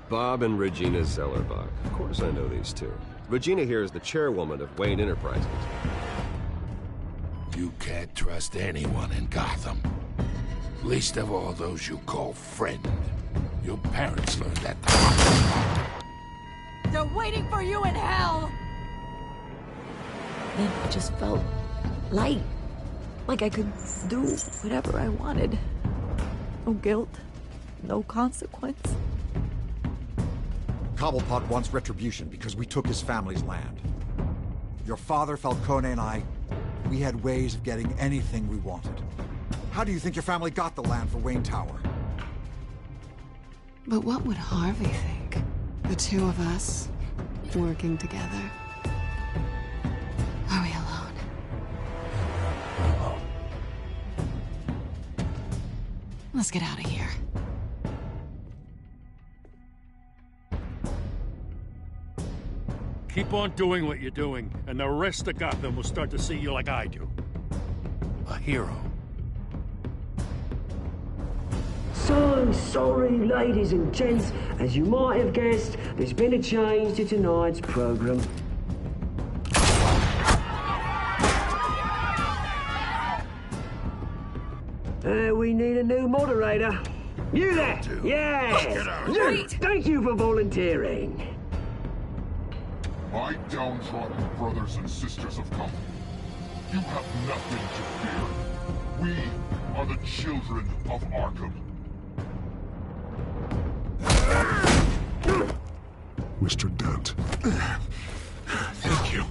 Bob and Regina Zellerbach. Of course I know these two. Regina here is the chairwoman of Wayne Enterprises. You can't trust anyone in Gotham. Least of all those you call friend. Your parents learned that the hard way. They're waiting for you in hell! Then I just felt light. Like I could do whatever I wanted. No guilt, no consequence. Cobblepot wants retribution because we took his family's land. Your father, Falcone, and I, we had ways of getting anything we wanted. How do you think your family got the land for Wayne Tower? But what would Harvey think? The two of us, working together. Are we alone? We're alone. Let's get out of here. Keep on doing what you're doing, and the rest of Gotham will start to see you like I do. A hero. So sorry, ladies and gents. As you might have guessed, there's been a change to tonight's program. We need a new moderator. You there? Yeah! You! Thank you for volunteering. My downtrodden brothers and sisters of Gotham, you have nothing to fear. We are the children of Arkham. Mr. Dent. Thank you.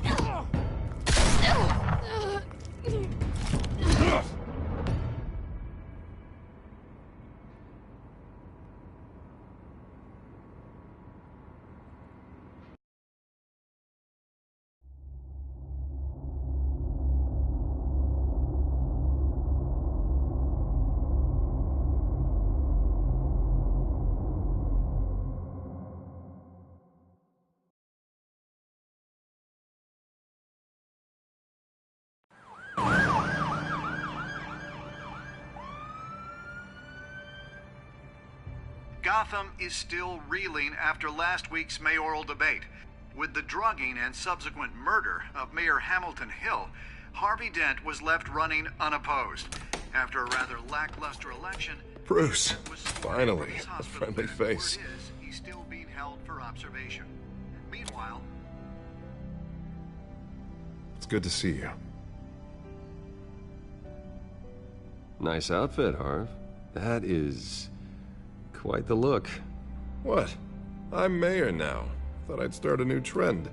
Gotham is still reeling after last week's mayoral debate. With the drugging and subsequent murder of Mayor Hamilton Hill, Harvey Dent was left running unopposed. After a rather lackluster election, Bruce, finally, a friendly face. He's still being held for observation. Meanwhile, It's good to see you. Nice outfit, Harv. That is quite the look. What? I'm mayor now. Thought I'd start a new trend.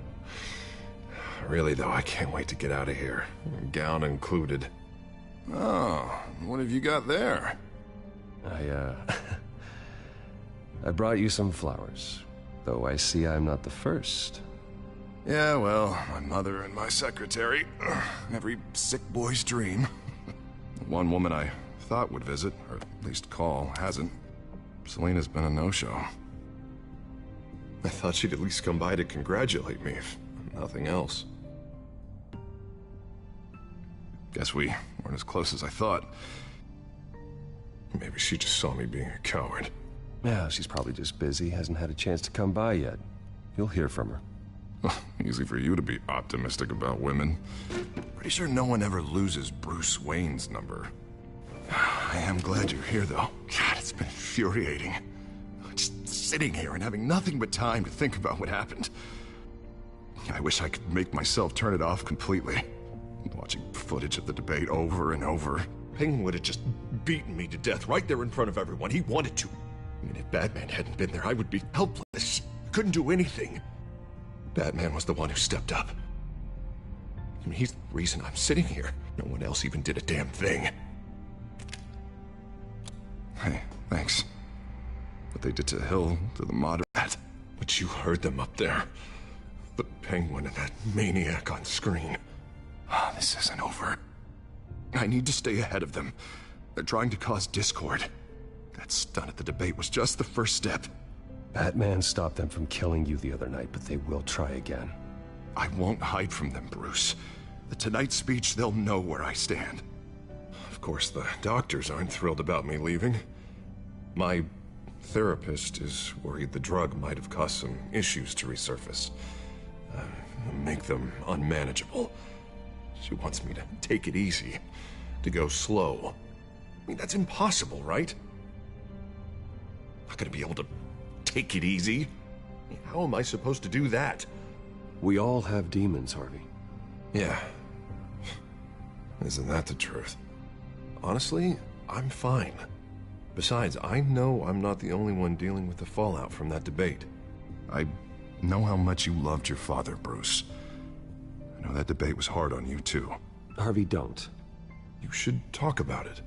Really, though, I can't wait to get out of here. Gown included. Oh, what have you got there? I brought you some flowers. Though I see I'm not the first. Yeah, well, my mother and my secretary. Every sick boy's dream. One woman I thought would visit, or at least call, hasn't. Selena's been a no-show. I thought she'd at least come by to congratulate me, if nothing else. Guess we weren't as close as I thought. Maybe she just saw me being a coward. Yeah, she's probably just busy, hasn't had a chance to come by yet. You'll hear from her. Easy for you to be optimistic about women. Pretty sure no one ever loses Bruce Wayne's number. I am glad you're here, though. God, it's been infuriating. Just sitting here and having nothing but time to think about what happened. I wish I could make myself turn it off completely. Watching footage of the debate over and over. Penguin would have just beaten me to death right there in front of everyone. He wanted to. And if Batman hadn't been there, I would be helpless. Couldn't do anything. Batman was the one who stepped up. I mean, he's the reason I'm sitting here. No one else even did a damn thing. Hey, thanks. What they did to Hill, to the moderate. But you heard them up there. The Penguin and that maniac on screen. Oh, this isn't over. I need to stay ahead of them. They're trying to cause discord. That stunt at the debate was just the first step. Batman stopped them from killing you the other night, but they will try again. I won't hide from them, Bruce. The Tonight speech, they'll know where I stand. Of course, the doctors aren't thrilled about me leaving. My therapist is worried the drug might have caused some issues to resurface. Make them unmanageable. She wants me to take it easy, to go slow. I mean, that's impossible, right? I'm not gonna be able to take it easy. How am I supposed to do that? We all have demons, Harvey. Yeah. Isn't that the truth? Honestly, I'm fine. Besides, I know I'm not the only one dealing with the fallout from that debate. I know how much you loved your father, Bruce. I know that debate was hard on you, too. Harvey, don't. You should talk about it.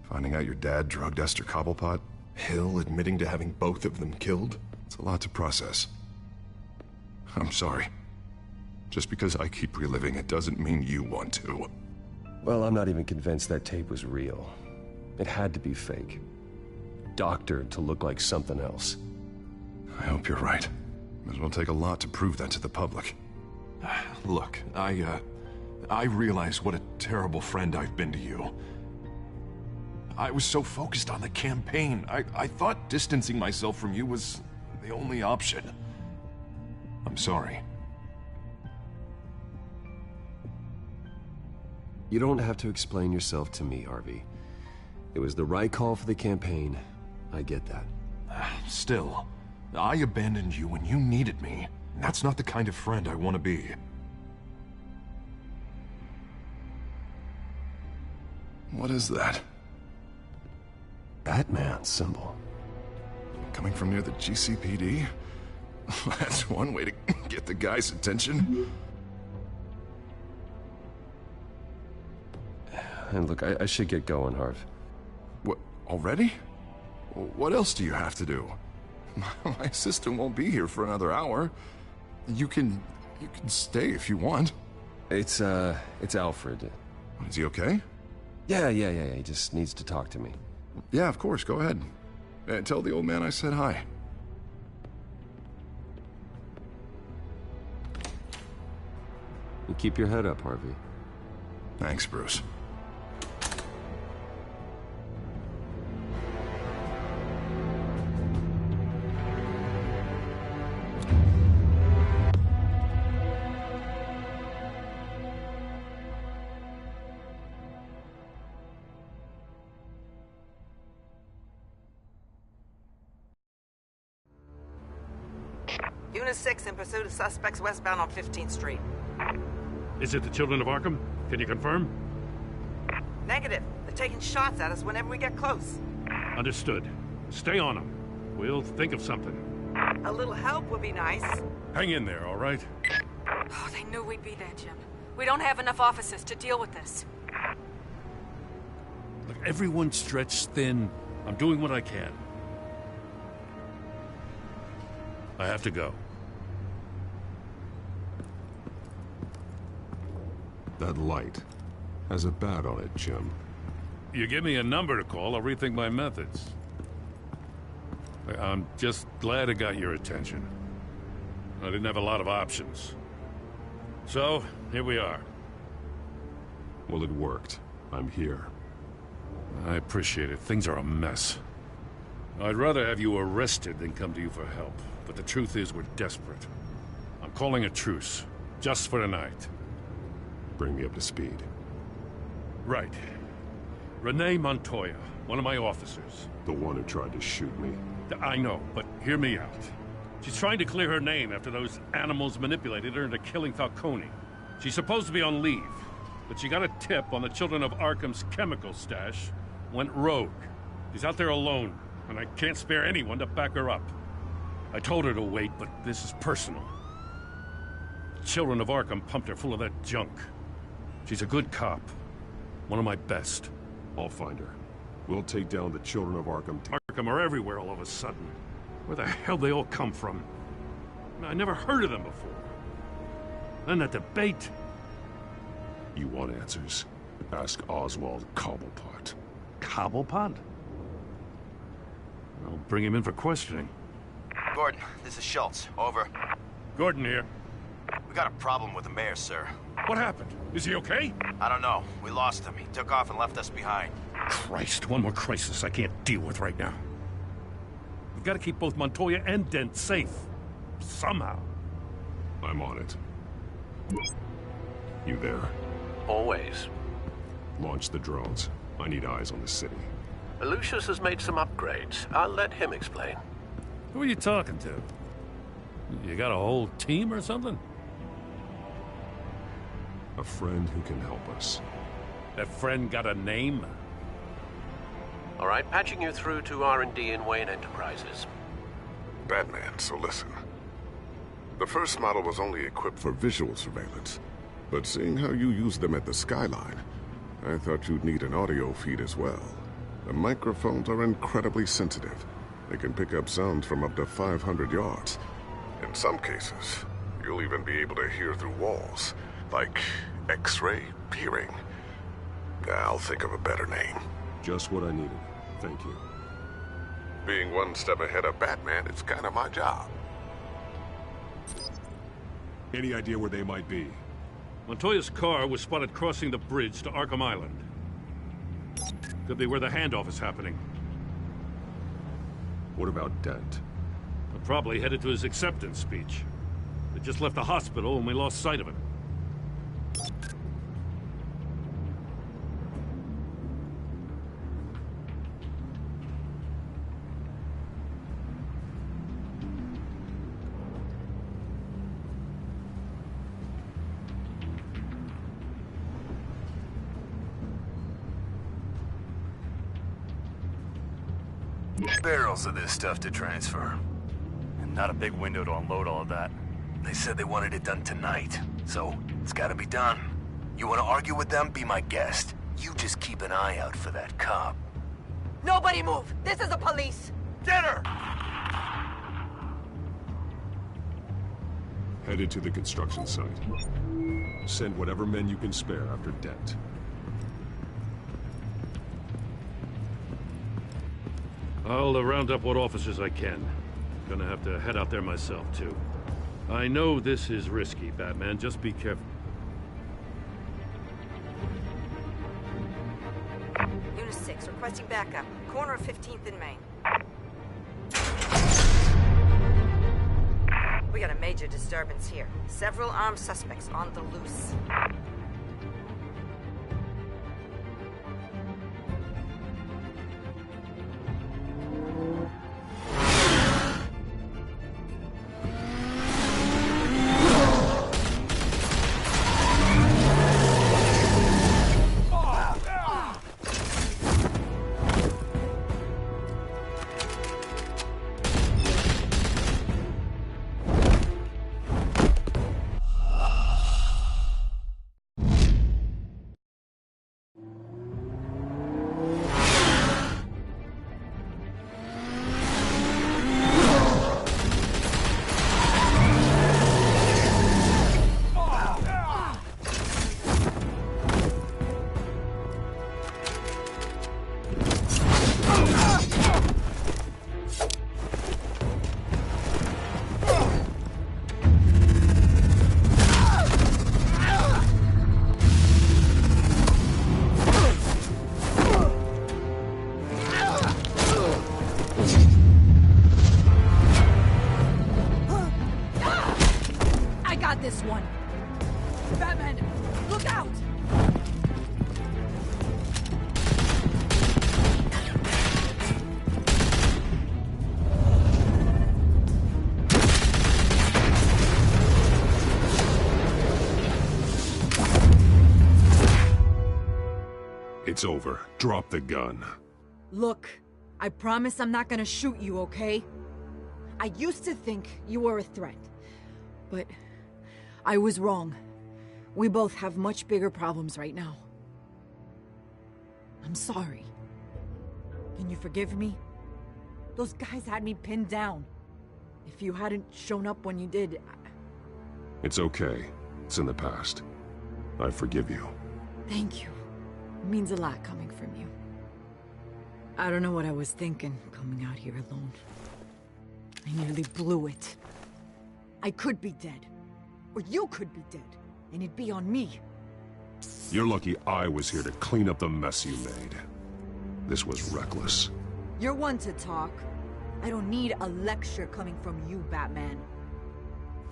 Finding out your dad drugged Esther Cobblepot, Hill admitting to having both of them killed. It's a lot to process. I'm sorry. Just because I keep reliving it doesn't mean you want to. Well, I'm not even convinced that tape was real. It had to be fake. Doctored to look like something else. I hope you're right. Might as well take a lot to prove that to the public. Look, I realize what a terrible friend I've been to you. I was so focused on the campaign. I thought distancing myself from you was the only option. I'm sorry. You don't have to explain yourself to me, Harvey. It was the right call for the campaign. I get that. Still, I abandoned you when you needed me. That's not the kind of friend I want to be. What is that? Batman symbol. Coming from near the GCPD? That's one way to get the guy's attention. And look, I should get going, Harv. What, already? What else do you have to do? My assistant won't be here for another hour. You can stay if you want. It's Alfred. Is he okay? Yeah, he just needs to talk to me. Yeah, of course, go ahead. Tell the old man I said hi. You keep your head up, Harvey. Thanks, Bruce. Unit 6 in pursuit of suspects westbound on 15th Street. Is it the Children of Arkham? Can you confirm? Negative. They're taking shots at us whenever we get close. Understood. Stay on them. We'll think of something. A little help would be nice. Hang in there, all right? Oh, they knew we'd be there, Jim. We don't have enough officers to deal with this. Look, everyone's stretched thin. I'm doing what I can. I have to go. That light has a bat on it, Jim. You give me a number to call, I'll rethink my methods. I'm just glad it got your attention. I didn't have a lot of options. So, here we are. Well, it worked. I'm here. I appreciate it. Things are a mess. I'd rather have you arrested than come to you for help. But the truth is, we're desperate. I'm calling a truce. Just for tonight. Bring me up to speed. Right. Renee Montoya, one of my officers. The one who tried to shoot me. I know, but hear me out. She's trying to clear her name after those animals manipulated her into killing Falcone. She's supposed to be on leave, but she got a tip on the Children of Arkham's chemical stash, went rogue. She's out there alone, and I can't spare anyone to back her up. I told her to wait, but this is personal. The Children of Arkham pumped her full of that junk. She's a good cop. One of my best. I'll find her. We'll take down the Children of Arkham. Arkham are everywhere all of a sudden. Where the hell they all come from? I never heard of them before. Then that debate. You want answers? Ask Oswald Cobblepot. Cobblepot? I'll bring him in for questioning. Gordon, this is Schultz. Over. Gordon here. We got a problem with the mayor, sir. What happened? Is he okay? I don't know. We lost him. He took off and left us behind. Christ, one more crisis I can't deal with right now. We've got to keep both Montoya and Dent safe. Somehow. I'm on it. You there? Always. Launch the drones. I need eyes on the city. Lucius has made some upgrades. I'll let him explain. Who are you talking to? You got a whole team or something? A friend who can help us. That friend got a name? All right, patching you through to R&D in Wayne Enterprises. Batman, so listen. The first model was only equipped for visual surveillance, but seeing how you use them at the Skyline, I thought you'd need an audio feed as well. The microphones are incredibly sensitive. They can pick up sounds from up to 500 yards. In some cases, you'll even be able to hear through walls, like X-ray peering. I'll think of a better name. Just what I needed. Thank you. Being one step ahead of Batman, it's kind of my job. Any idea where they might be? Montoya's car was spotted crossing the bridge to Arkham Island. Could be where the handoff is happening. What about Dent? They're probably headed to his acceptance speech. They just left the hospital and we lost sight of him. Barrels of this stuff to transfer. And not a big window to unload all of that. They said they wanted it done tonight, so it's gotta be done. You wanna argue with them? Be my guest. You just keep an eye out for that cop. Nobody move! This is the police! Get her! Headed to the construction site. Send whatever men you can spare after Dent. I'll round up what officers I can. Gonna have to head out there myself, too. I know this is risky, Batman. Just be careful. Unit 6, requesting backup. Corner of 15th and Main. We got a major disturbance here. Several armed suspects on the loose. This one. Batman, look out! It's over. Drop the gun. Look, I promise I'm not gonna shoot you, okay? I used to think you were a threat, but I was wrong. We both have much bigger problems right now. I'm sorry. Can you forgive me? Those guys had me pinned down. If you hadn't shown up when you did... It's okay. It's in the past. I forgive you. Thank you. It means a lot coming from you. I don't know what I was thinking, coming out here alone. I nearly blew it. I could be dead. Or you could be dead, and it'd be on me. You're lucky I was here to clean up the mess you made. This was reckless. You're one to talk. I don't need a lecture coming from you, Batman.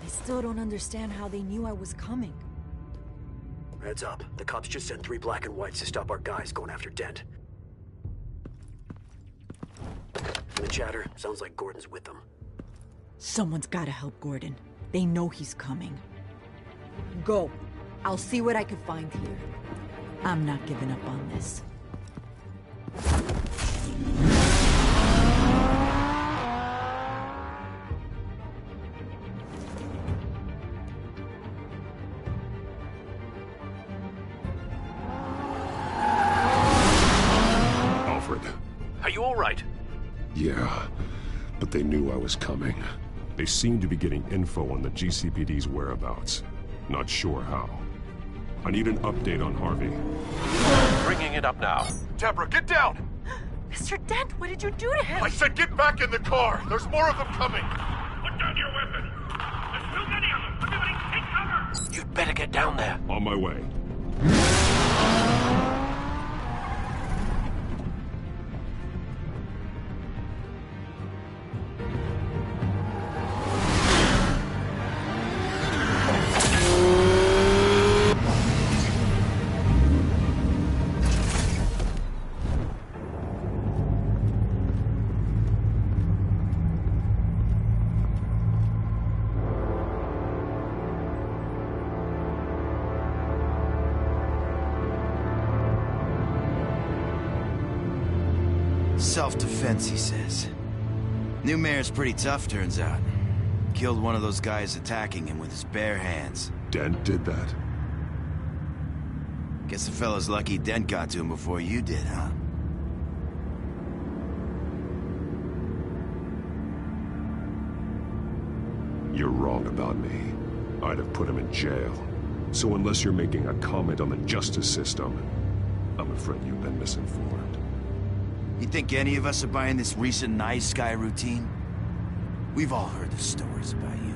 I still don't understand how they knew I was coming. Heads up. The cops just sent 3 black and whites to stop our guys going after Dent. From the chatter, sounds like Gordon's with them. Someone's gotta help Gordon. They know he's coming. Go. I'll see what I can find here. I'm not giving up on this. Alfred. Are you all right? Yeah, but they knew I was coming. They seem to be getting info on the GCPD's whereabouts. Not sure how. I need an update on Harvey. Bringing it up now. Deborah, get down! Mr. Dent, what did you do to him? I said get back in the car! There's more of them coming! Put down your weapon! There's too many of them! Everybody take cover! You'd better get down there. On my way. Self-defense, he says. New mayor's pretty tough, turns out. Killed one of those guys attacking him with his bare hands. Dent did that? Guess the fella's lucky Dent got to him before you did, huh? You're wrong about me. I'd have put him in jail. So unless you're making a comment on the justice system, I'm afraid you've been misinformed. You think any of us are buying this recent Night Sky routine? We've all heard the stories about you.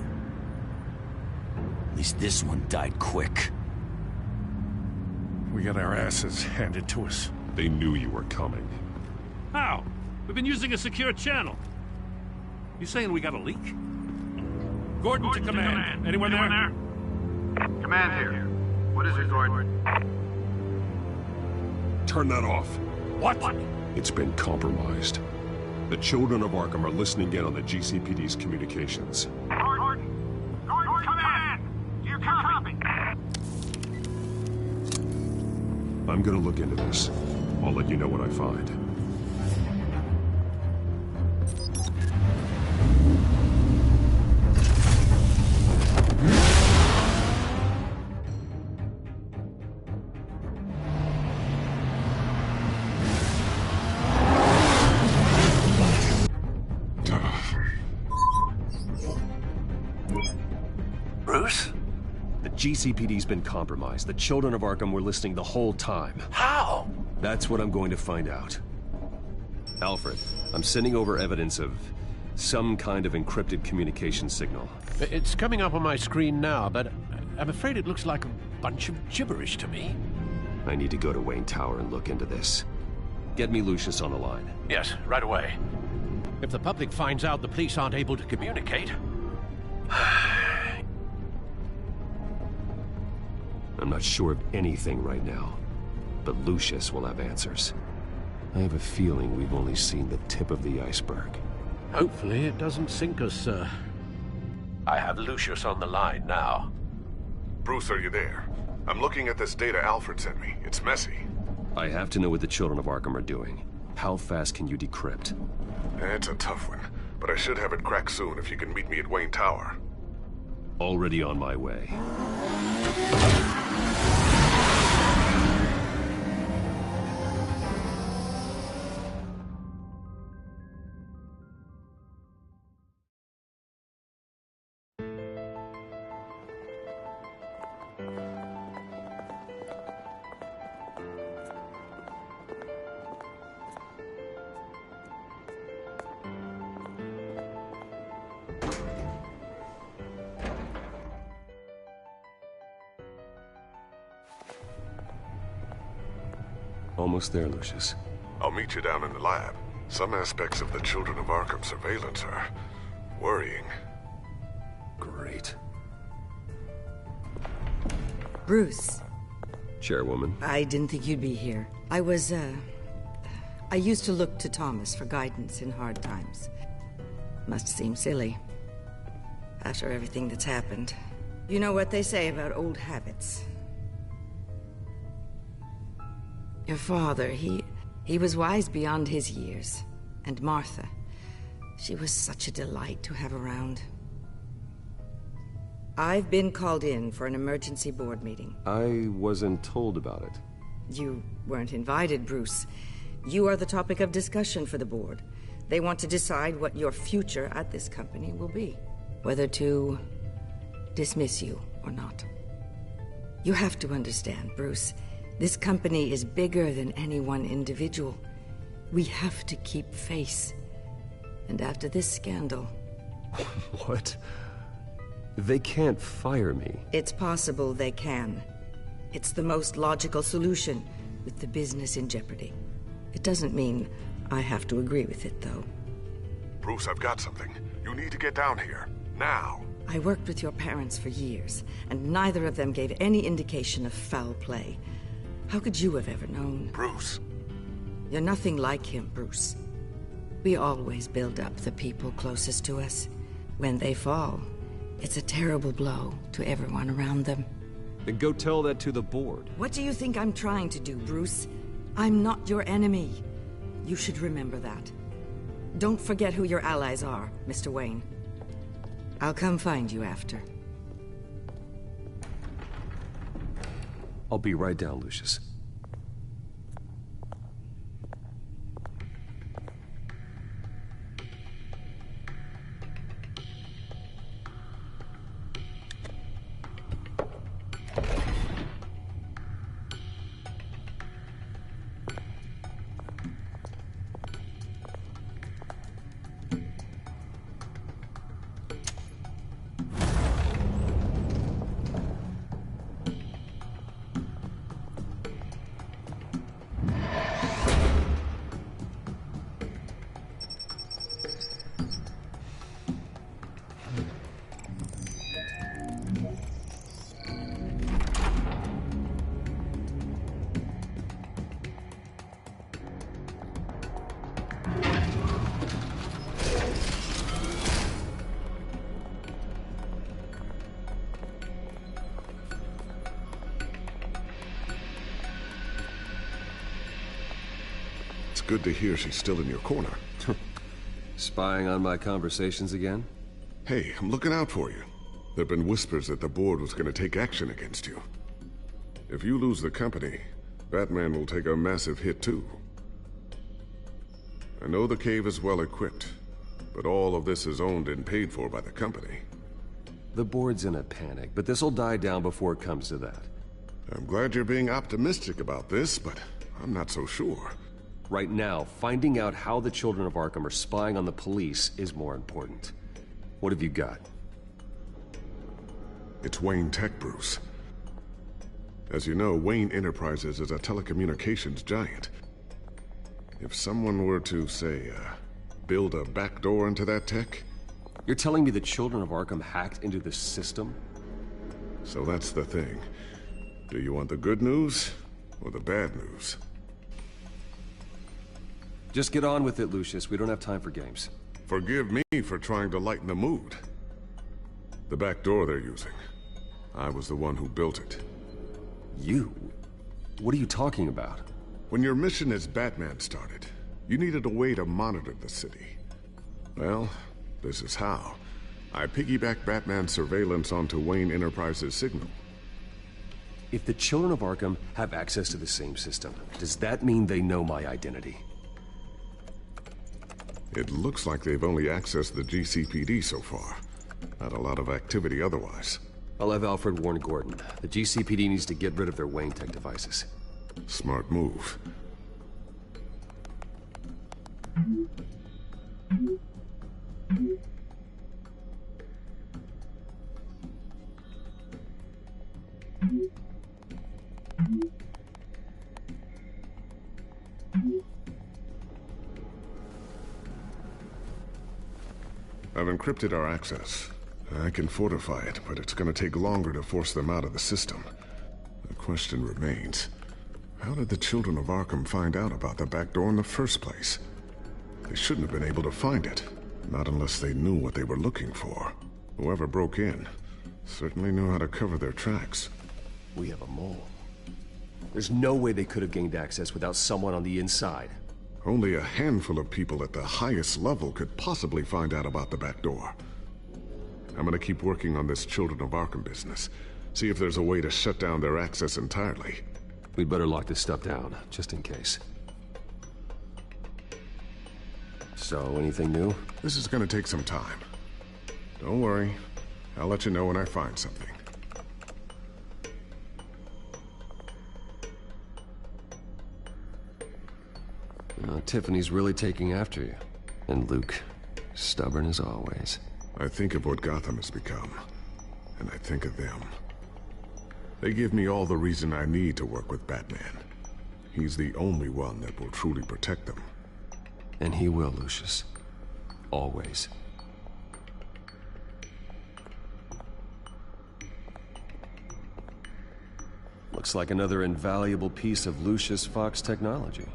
At least this one died quick. We got our asses handed to us. They knew you were coming. How? We've been using a secure channel. You saying we got a leak? Gordon to command. Anyone there? Command here. What is it, Gordon? Turn that off. What? It's been compromised. The children of Arkham are listening in on the GCPD's communications. Gordon, command! Do you copy? I'm gonna look into this. I'll let you know what I find. Bruce? The GCPD's been compromised. The children of Arkham were listening the whole time. How? That's what I'm going to find out. Alfred, I'm sending over evidence of some kind of encrypted communication signal. It's coming up on my screen now, but I'm afraid it looks like a bunch of gibberish to me. I need to go to Wayne Tower and look into this. Get me Lucius on the line. Yes, right away. If the public finds out the police aren't able to communicate... I'm not sure of anything right now, but Lucius will have answers. I have a feeling we've only seen the tip of the iceberg. Hopefully it doesn't sink us, sir. I have Lucius on the line now. Bruce, are you there? I'm looking at this data Alfred sent me. It's messy. I have to know what the children of Arkham are doing. How fast can you decrypt? It's a tough one, but I should have it cracked soon if you can meet me at Wayne Tower. Already on my way. Almost there, Lucius. I'll meet you down in the lab. Some aspects of the Children of Arkham surveillance are worrying. Great. Bruce. Chairwoman. I didn't think you'd be here. I used to look to Thomas for guidance in hard times. Must seem silly. After everything that's happened. You know what they say about old habits. Your father, he was wise beyond his years. And Martha, she was such a delight to have around. I've been called in for an emergency board meeting. I wasn't told about it. You weren't invited, Bruce. You are the topic of discussion for the board. They want to decide what your future at this company will be. Whether to dismiss you or not. You have to understand, Bruce. This company is bigger than any one individual. We have to keep face. And after this scandal... What? They can't fire me. It's possible they can. It's the most logical solution, with the business in jeopardy. It doesn't mean I have to agree with it, though. Bruce, I've got something. You need to get down here. Now. I worked with your parents for years, and neither of them gave any indication of foul play. How could you have ever known? Bruce. You're nothing like him, Bruce. We always build up the people closest to us. When they fall, it's a terrible blow to everyone around them. Then go tell that to the board. What do you think I'm trying to do, Bruce? I'm not your enemy. You should remember that. Don't forget who your allies are, Mr. Wayne. I'll come find you after. I'll be right down, Lucius. Good to hear she's still in your corner. Spying on my conversations again? Hey, I'm looking out for you. There've been whispers that the board was going to take action against you. If you lose the company, Batman will take a massive hit too. I know the cave is well equipped, but all of this is owned and paid for by the company. The board's in a panic, but this'll die down before it comes to that. I'm glad you're being optimistic about this, but I'm not so sure. Right now, finding out how the Children of Arkham are spying on the police is more important. What have you got? It's Wayne Tech, Bruce. As you know, Wayne Enterprises is a telecommunications giant. If someone were to, say, build a backdoor into that tech... You're telling me the Children of Arkham hacked into this system? So that's the thing. Do you want the good news or the bad news? Just get on with it, Lucius. We don't have time for games. Forgive me for trying to lighten the mood. The back door they're using. I was the one who built it. You? What are you talking about? When your mission as Batman started, you needed a way to monitor the city. Well, this is how. I piggybacked Batman's surveillance onto Wayne Enterprises' signal. If the Children of Arkham have access to the same system, does that mean they know my identity? It looks like they've only accessed the GCPD so far. Not a lot of activity otherwise. I'll have Alfred warn Gordon. The GCPD needs to get rid of their Wayne Tech devices. Smart move. I've encrypted our access. I can fortify it, but it's gonna take longer to force them out of the system. The question remains, how did the children of Arkham find out about the back door in the first place? They shouldn't have been able to find it, not unless they knew what they were looking for. Whoever broke in certainly knew how to cover their tracks. We have a mole. There's no way they could have gained access without someone on the inside. Only a handful of people at the highest level could possibly find out about the back door. I'm gonna keep working on this Children of Arkham business. See if there's a way to shut down their access entirely. We'd better lock this stuff down, just in case. So, anything new? This is gonna take some time. Don't worry. I'll let you know when I find something. Tiffany's really taking after you. And Luke, stubborn as always. I think of what Gotham has become, and I think of them. They give me all the reason I need to work with Batman. He's the only one that will truly protect them. And he will, Lucius. Always. Looks like another invaluable piece of Lucius Fox technology.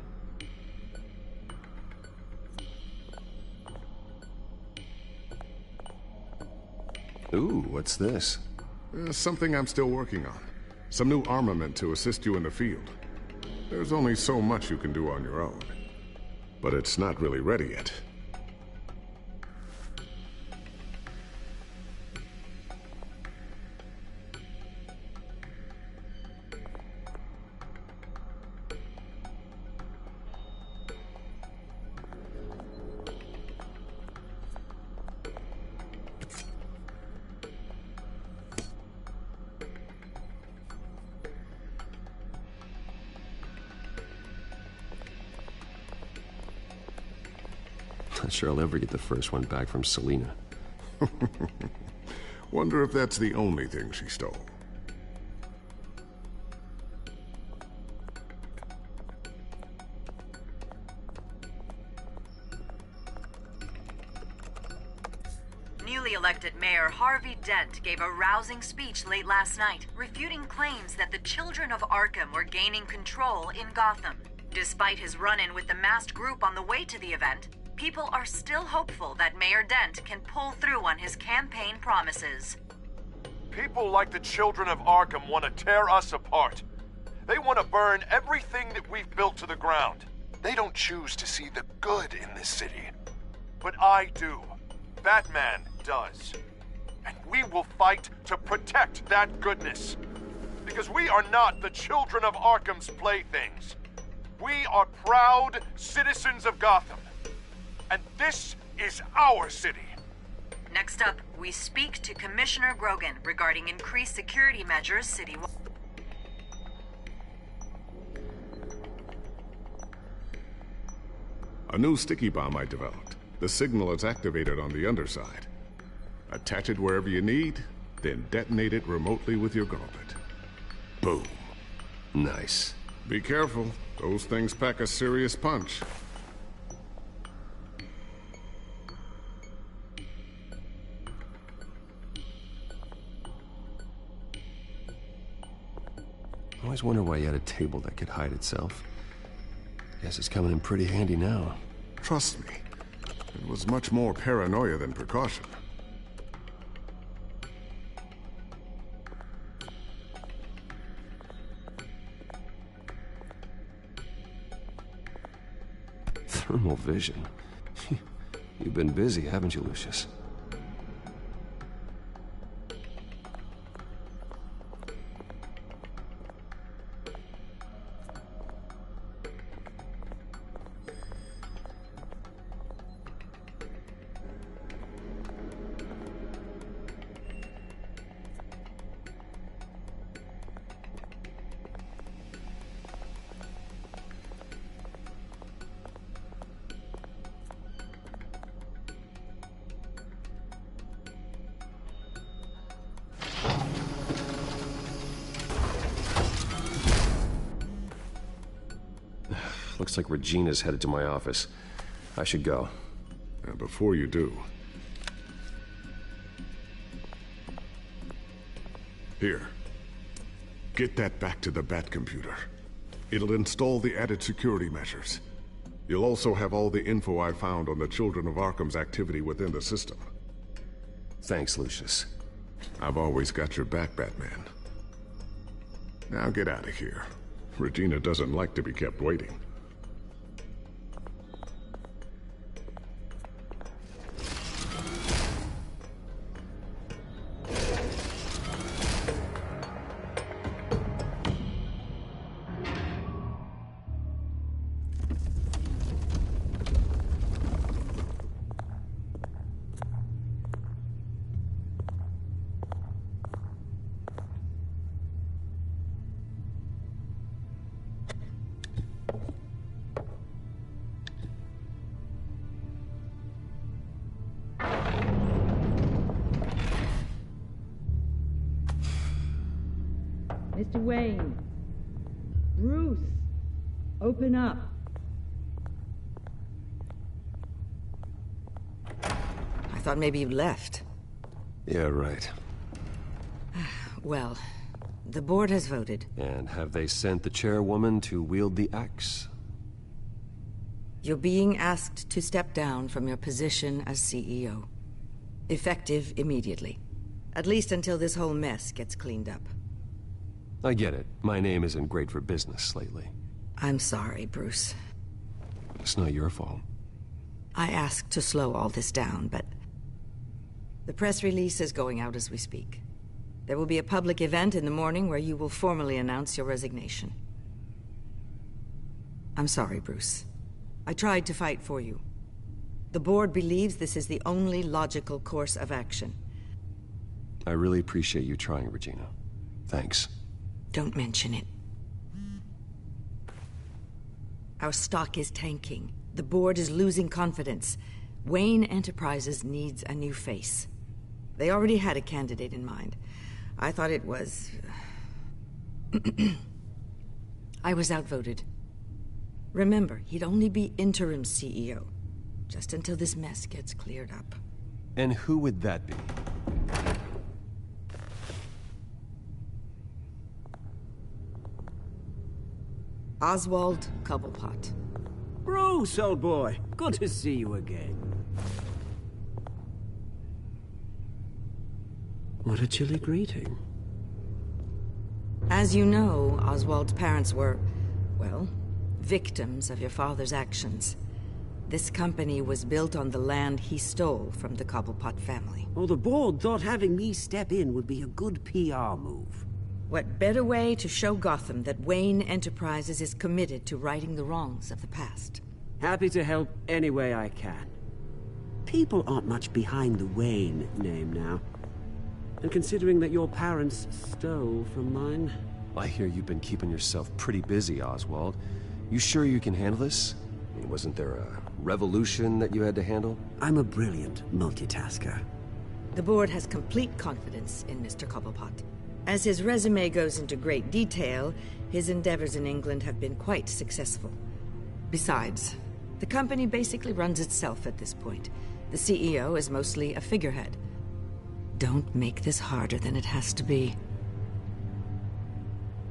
Ooh, what's this? Something I'm still working on. Some new armament to assist you in the field. There's only so much you can do on your own. But it's not really ready yet. Not sure I'll ever get the first one back from Selina. Wonder if that's the only thing she stole. Newly elected Mayor Harvey Dent gave a rousing speech late last night, refuting claims that the children of Arkham were gaining control in Gotham. Despite his run-in with the masked group on the way to the event, people are still hopeful that Mayor Dent can pull through on his campaign promises. People like the children of Arkham want to tear us apart. They want to burn everything that we've built to the ground. They don't choose to see the good in this city. But I do. Batman does. And we will fight to protect that goodness. Because we are not the children of Arkham's playthings. We are proud citizens of Gotham. And this is our city. Next up, we speak to Commissioner Grogan regarding increased security measures citywide. A new sticky bomb I developed. The signal is activated on the underside. Attach it wherever you need, then detonate it remotely with your gauntlet. Boom. Nice. Be careful. Those things pack a serious punch. I always wonder why you had a table that could hide itself. Guess it's coming in pretty handy now. Trust me, it was much more paranoia than precaution. Thermal vision. You've been busy, haven't you, Lucius? Looks like Regina's headed to my office. I should go. And before you do, Here. Get that back to the Bat computer. It'll install the added security measures. You'll also have all the info I found on the Children of Arkham's activity within the system. Thanks, Lucius. I've always got your back, Batman. Now get out of here. Regina doesn't like to be kept waiting. Mr. Wayne. Bruce. Open up. I thought maybe you left. Yeah, right. Well, the board has voted. And have they sent the chairwoman to wield the axe? You're being asked to step down from your position as CEO. Effective immediately. At least until this whole mess gets cleaned up. I get it. My name isn't great for business lately. I'm sorry, Bruce. It's not your fault. I asked to slow all this down, but the press release is going out as we speak. There will be a public event in the morning where you will formally announce your resignation. I'm sorry, Bruce. I tried to fight for you. The board believes this is the only logical course of action. I really appreciate you trying, Regina. Thanks. Don't mention it. Our stock is tanking. The board is losing confidence. Wayne Enterprises needs a new face. They already had a candidate in mind. I thought it was... I was outvoted. Remember, he'd only be interim CEO, just until this mess gets cleared up. And who would that be? Oswald Cobblepot. Bruce, old boy. Good to see you again. What a chilly greeting. As you know, Oswald's parents were, well, victims of your father's actions. This company was built on the land he stole from the Cobblepot family. Well, the board thought having me step in would be a good PR move. What better way to show Gotham that Wayne Enterprises is committed to righting the wrongs of the past? Happy to help any way I can. People aren't much behind the Wayne name now. And considering that your parents stole from mine... I hear you've been keeping yourself pretty busy, Oswald. You sure you can handle this? I mean, wasn't there a revolution that you had to handle? I'm a brilliant multitasker. The board has complete confidence in Mr. Cobblepot. As his resume goes into great detail, his endeavors in England have been quite successful. Besides, the company basically runs itself at this point. The CEO is mostly a figurehead. Don't make this harder than it has to be.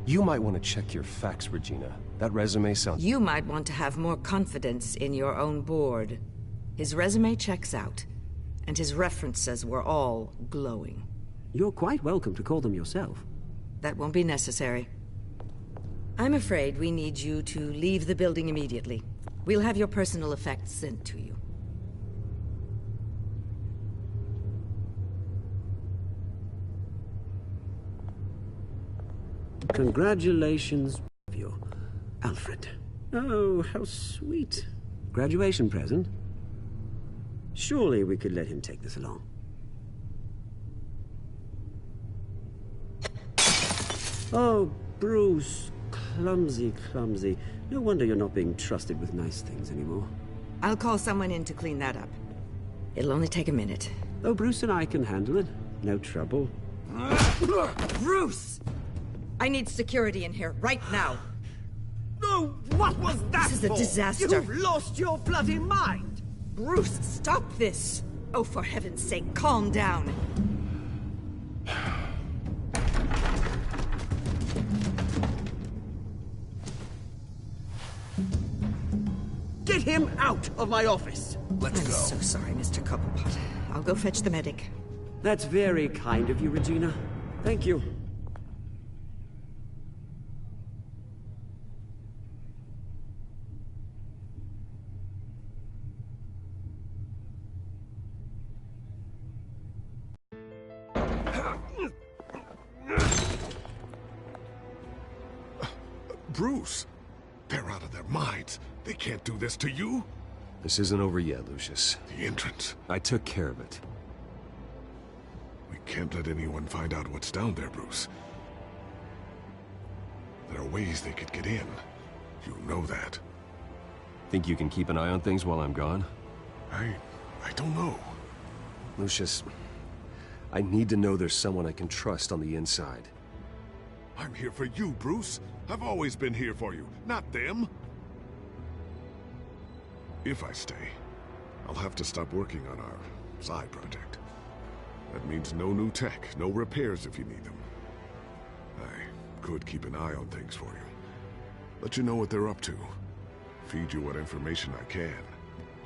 You might want to check your facts, Regina. That resume sounds... You might want to have more confidence in your own board. His resume checks out, and his references were all glowing. You're quite welcome to call them yourself. That won't be necessary. I'm afraid we need you to leave the building immediately. We'll have your personal effects sent to you. Congratulations, Alfred. Oh, how sweet. Graduation present? Surely we could let him take this along. Oh, Bruce. Clumsy, clumsy. No wonder you're not being trusted with nice things anymore. I'll call someone in to clean that up. It'll only take a minute. Oh, Bruce and I can handle it. No trouble. Bruce! I need security in here, right now. Oh, what was that? This is a disaster. You've lost your bloody mind! Bruce, stop this! Oh, for heaven's sake, calm down. him out of my office! Let's I'm go. so sorry, Mr. Cobblepot. I'll go fetch the medic. That's very kind of you, Regina. Thank you. Bruce, they're out of their minds. They can't do this to you. This isn't over yet, Lucius. The entrance. I took care of it. We can't let anyone find out what's down there, Bruce. There are ways they could get in. You know that. Think you can keep an eye on things while I'm gone? I don't know. Lucius, I need to know there's someone I can trust on the inside. I'm here for you, Bruce. I've always been here for you, not them. If I stay, I'll have to stop working on our side project. That means no new tech, no repairs if you need them. I could keep an eye on things for you. Let you know what they're up to. Feed you what information I can.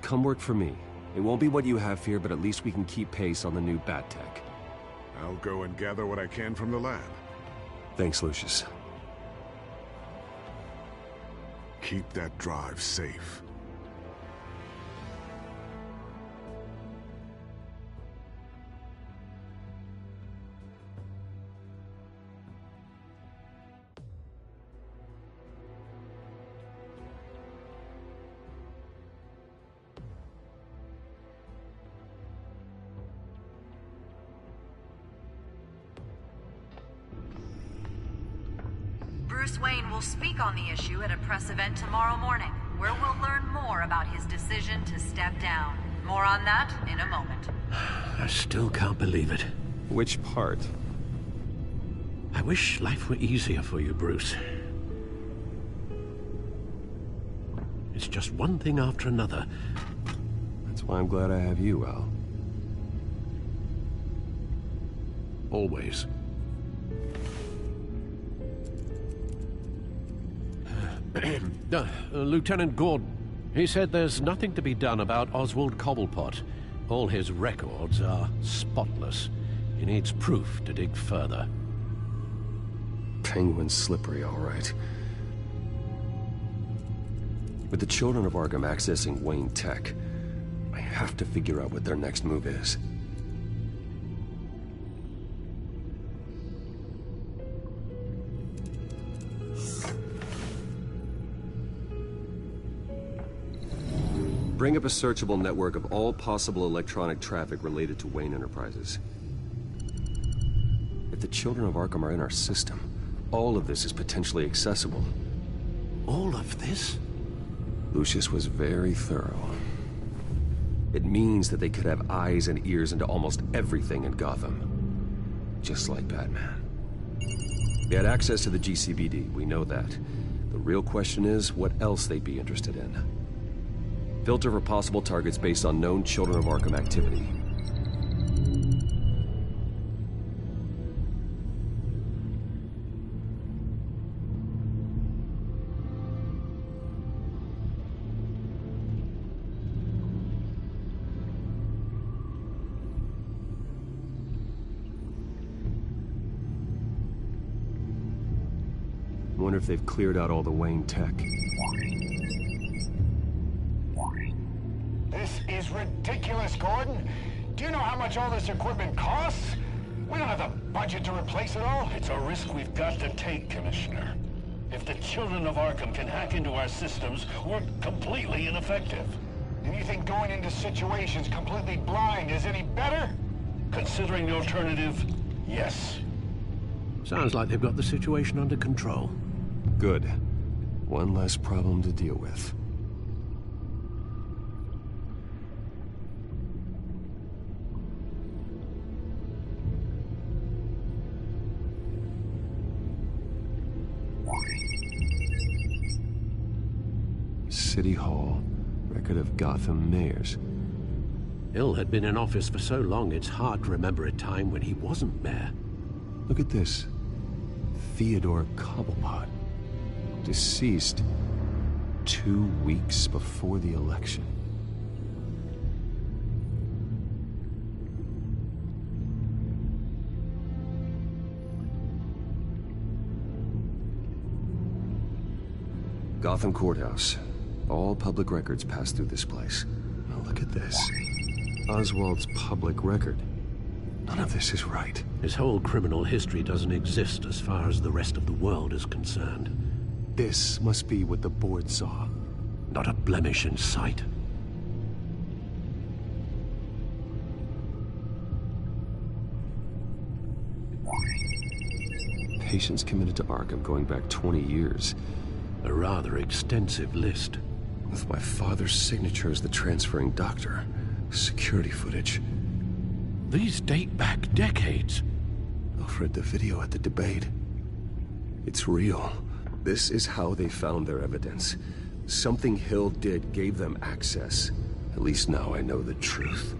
Come work for me. It won't be what you have here, but at least we can keep pace on the new bat tech. I'll go and gather what I can from the lab. Thanks, Lucius. Keep that drive safe. Bruce Wayne will speak on the issue at a press event tomorrow morning, where we'll learn more about his decision to step down. More on that in a moment. I still can't believe it. Which part? I wish life were easier for you, Bruce. It's just one thing after another. That's why I'm glad I have you, Al. Always. Lieutenant Gordon, he said there's nothing to be done about Oswald Cobblepot. All his records are spotless. He needs proof to dig further. Penguin's slippery, all right. With the children of Arkham accessing Wayne Tech, I have to figure out what their next move is. Bring up a searchable network of all possible electronic traffic related to Wayne Enterprises. If the children of Arkham are in our system, all of this is potentially accessible. All of this? Lucius was very thorough. It means that they could have eyes and ears into almost everything in Gotham. Just like Batman. They had access to the GCPD, we know that. The real question is, what else they'd be interested in. Filter for possible targets based on known Children of Arkham activity. I wonder if they've cleared out all the Wayne tech. This is ridiculous, Gordon. Do you know how much all this equipment costs? We don't have the budget to replace it all. It's a risk we've got to take, Commissioner. If the children of Arkham can hack into our systems, we're completely ineffective. And you think going into situations completely blind is any better? Considering the alternative, yes. Sounds like they've got the situation under control. Good. One less problem to deal with. City Hall. Record of Gotham mayors. Hill had been in office for so long, it's hard to remember a time when he wasn't mayor. Look at this. Theodore Cobblepot. Deceased 2 weeks before the election. Gotham Courthouse. All public records pass through this place. Oh, look at this. Oswald's public record. None of this is right. His whole criminal history doesn't exist as far as the rest of the world is concerned. This must be what the board saw. Not a blemish in sight. Patients committed to Arkham going back 20 years. A rather extensive list. With my father's signature as the transferring doctor. Security footage. These date back decades. Alfred, the video at the debate. It's real. This is how they found their evidence. Something Hill did gave them access. At least now I know the truth.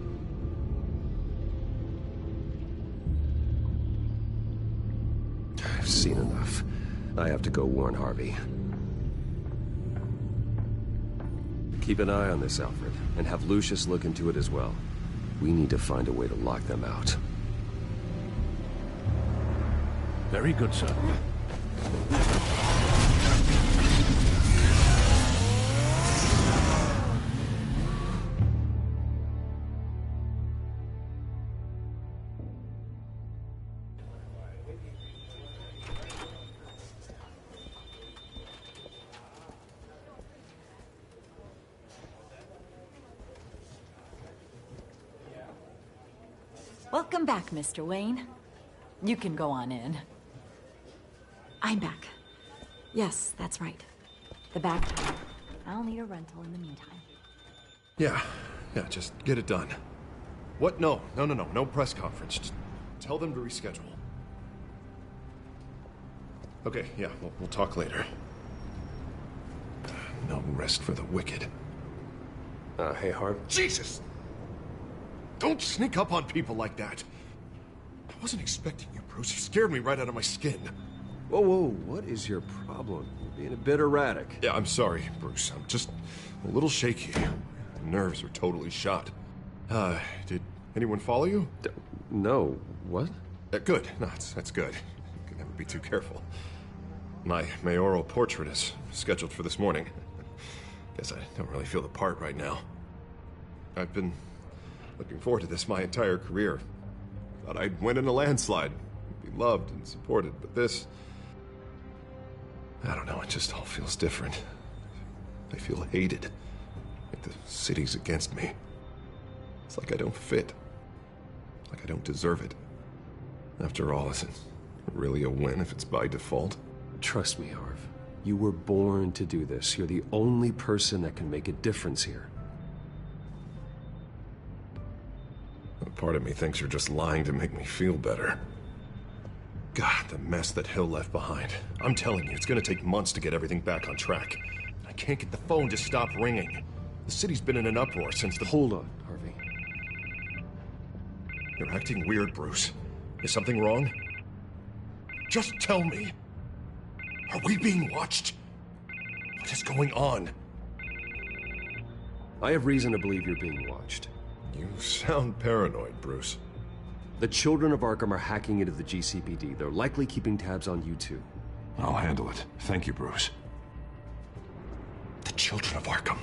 I've seen enough. I have to go warn Harvey. Keep an eye on this, Alfred, and have Lucius look into it as well. We need to find a way to lock them out. Very good, sir. Welcome back, Mr. Wayne. You can go on in. I'm back. Yes, that's right. The back door. I'll need a rental in the meantime. Yeah, just get it done. What? No press conference. Just tell them to reschedule. Okay, yeah, we'll talk later. No rest for the wicked. Hey, Harv. Jesus! Don't sneak up on people like that. I wasn't expecting you, Bruce. You scared me right out of my skin. Whoa, what is your problem? You're being a bit erratic. Yeah, I'm sorry, Bruce. I'm just a little shaky. My nerves are totally shot. Did anyone follow you? No. What? Good. No, that's good. You can never be too careful. My mayoral portrait is scheduled for this morning. Guess I don't really feel the part right now. I've been looking forward to this my entire career. Thought I'd win in a landslide, be loved and supported, but this... I don't know, it just all feels different. I feel hated. Like the city's against me. It's like I don't fit. Like I don't deserve it. After all, is it really a win if it's by default? Trust me, Harv. You were born to do this. You're the only person that can make a difference here. Part of me thinks you're just lying to make me feel better. God, the mess that Hill left behind. I'm telling you, it's gonna take months to get everything back on track. I can't get the phone to stop ringing. The city's been in an uproar since the... Hold on, Harvey. You're acting weird, Bruce. Is something wrong? Just tell me. Are we being watched? What is going on? I have reason to believe you're being watched. You sound paranoid, Bruce. The children of Arkham are hacking into the GCPD. They're likely keeping tabs on you too. I'll handle it. Thank you, Bruce. The children of Arkham.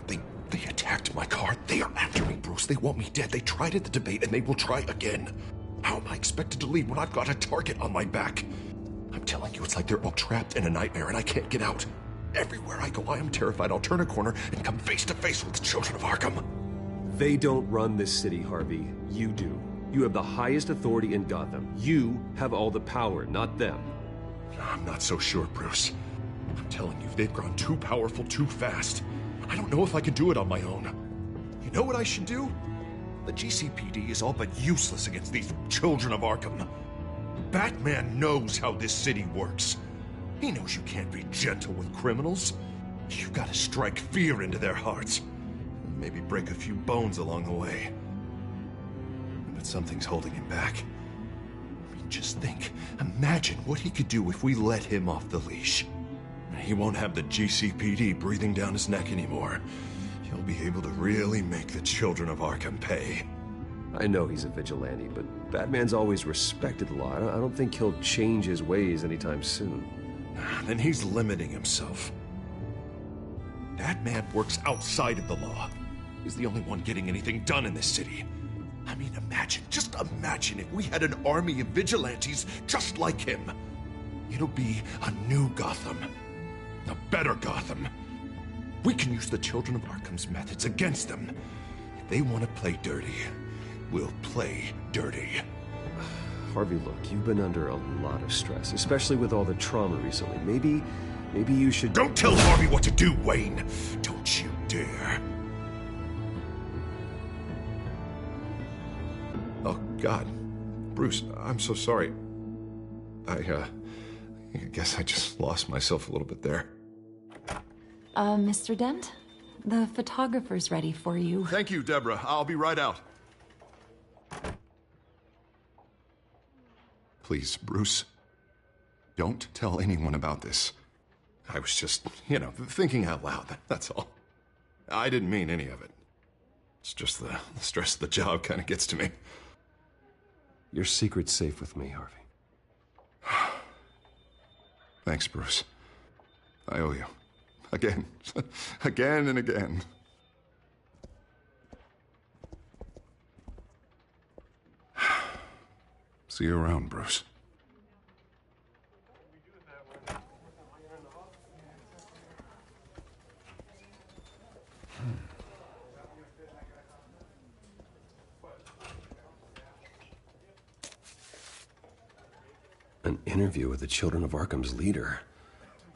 They attacked my car. They are after me, Bruce. They want me dead. They tried at the debate, and they will try again. How am I expected to leave when I've got a target on my back? I'm telling you, it's like they're all trapped in a nightmare, and I can't get out. Everywhere I go, I am terrified I'll turn a corner and come face to face with the children of Arkham. They don't run this city, Harvey. You do. You have the highest authority in Gotham. You have all the power, not them. I'm not so sure, Bruce. I'm telling you, they've grown too powerful too fast. I don't know if I can do it on my own. You know what I should do? The GCPD is all but useless against these children of Arkham. Batman knows how this city works. He knows you can't be gentle with criminals. You've got to strike fear into their hearts. Maybe break a few bones along the way. But something's holding him back. I mean, just think. Imagine what he could do if we let him off the leash. He won't have the GCPD breathing down his neck anymore. He'll be able to really make the children of Arkham pay. I know he's a vigilante, but Batman's always respected the law. I don't think he'll change his ways anytime soon. Then he's limiting himself. That man works outside of the law. He's the only one getting anything done in this city. I mean, just imagine if we had an army of vigilantes just like him. It'll be a new Gotham. A better Gotham. We can use the Children of Arkham's methods against them. If they want to play dirty, we'll play dirty. Harvey, look, you've been under a lot of stress, especially with all the trauma recently. Maybe you should... Don't tell Harvey what to do, Wayne! Don't you dare. Oh, God. Bruce, I'm so sorry. I guess I just lost myself a little bit there. Mr. Dent? The photographer's ready for you. Thank you, Deborah. I'll be right out. Please, Bruce, don't tell anyone about this. I was just, thinking out loud, that's all. I didn't mean any of it. It's just the stress of the job kind of gets to me. Your secret's safe with me, Harvey. Thanks, Bruce. I owe you. Again. Again and again. See you around, Bruce. An interview with the Children of Arkham's leader.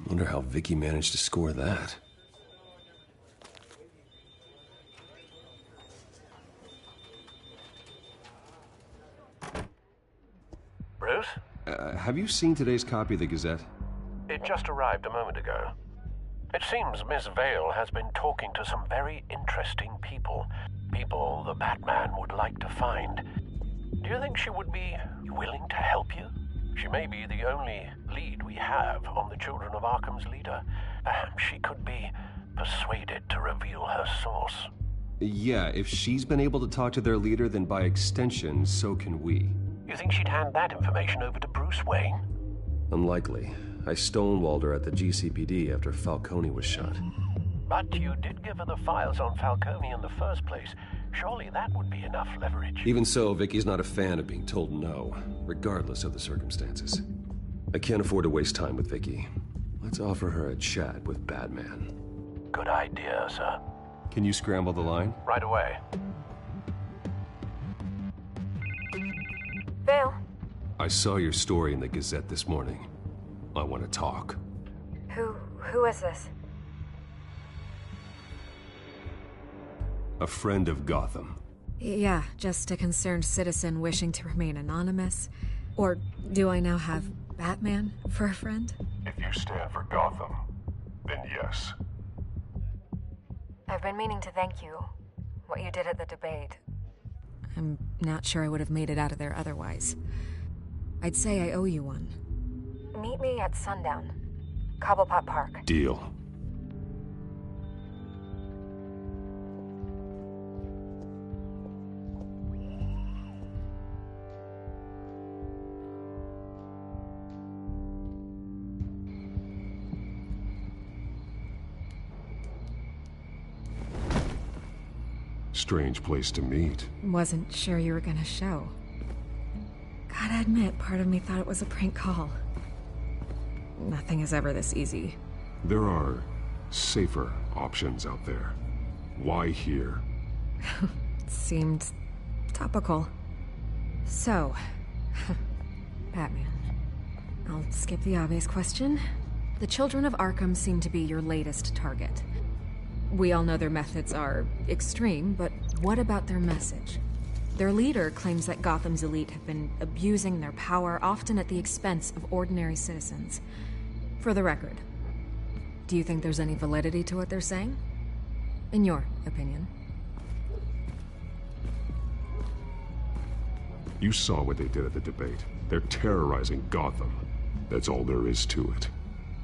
Wonder how Vicky managed to score that. Bruce? Have you seen today's copy of the Gazette? It just arrived a moment ago. It seems Miss Vale has been talking to some very interesting people. People the Batman would like to find. Do you think she would be willing to help you? She may be the only lead we have on the Children of Arkham's leader. Perhaps she could be persuaded to reveal her source. Yeah, if she's been able to talk to their leader, then by extension, so can we. You think she'd hand that information over to Bruce Wayne? Unlikely. I stonewalled her at the GCPD after Falcone was shot. But you did give her the files on Falcone in the first place. Surely that would be enough leverage. Even so, Vicky's not a fan of being told no, regardless of the circumstances. I can't afford to waste time with Vicky. Let's offer her a chat with Batman. Good idea, sir. Can you scramble the line? Right away. Vale? I saw your story in the Gazette this morning. I want to talk. Who is this? A friend of Gotham. Yeah, just a concerned citizen wishing to remain anonymous. Or do I now have Batman for a friend? If you stand for Gotham, then yes. I've been meaning to thank you. What you did at the debate. I'm not sure I would have made it out of there otherwise. I'd say I owe you one. Meet me at sundown. Cobblepot Park. Deal. Strange place to meet. Wasn't sure you were gonna show. Gotta admit, part of me thought it was a prank call. Nothing is ever this easy. There are safer options out there. Why here? Seemed topical. So, Batman. I'll skip the obvious question. The Children of Arkham seem to be your latest target. We all know their methods are extreme, but what about their message? Their leader claims that Gotham's elite have been abusing their power, often at the expense of ordinary citizens. For the record, do you think there's any validity to what they're saying? In your opinion? You saw what they did at the debate. They're terrorizing Gotham. That's all there is to it.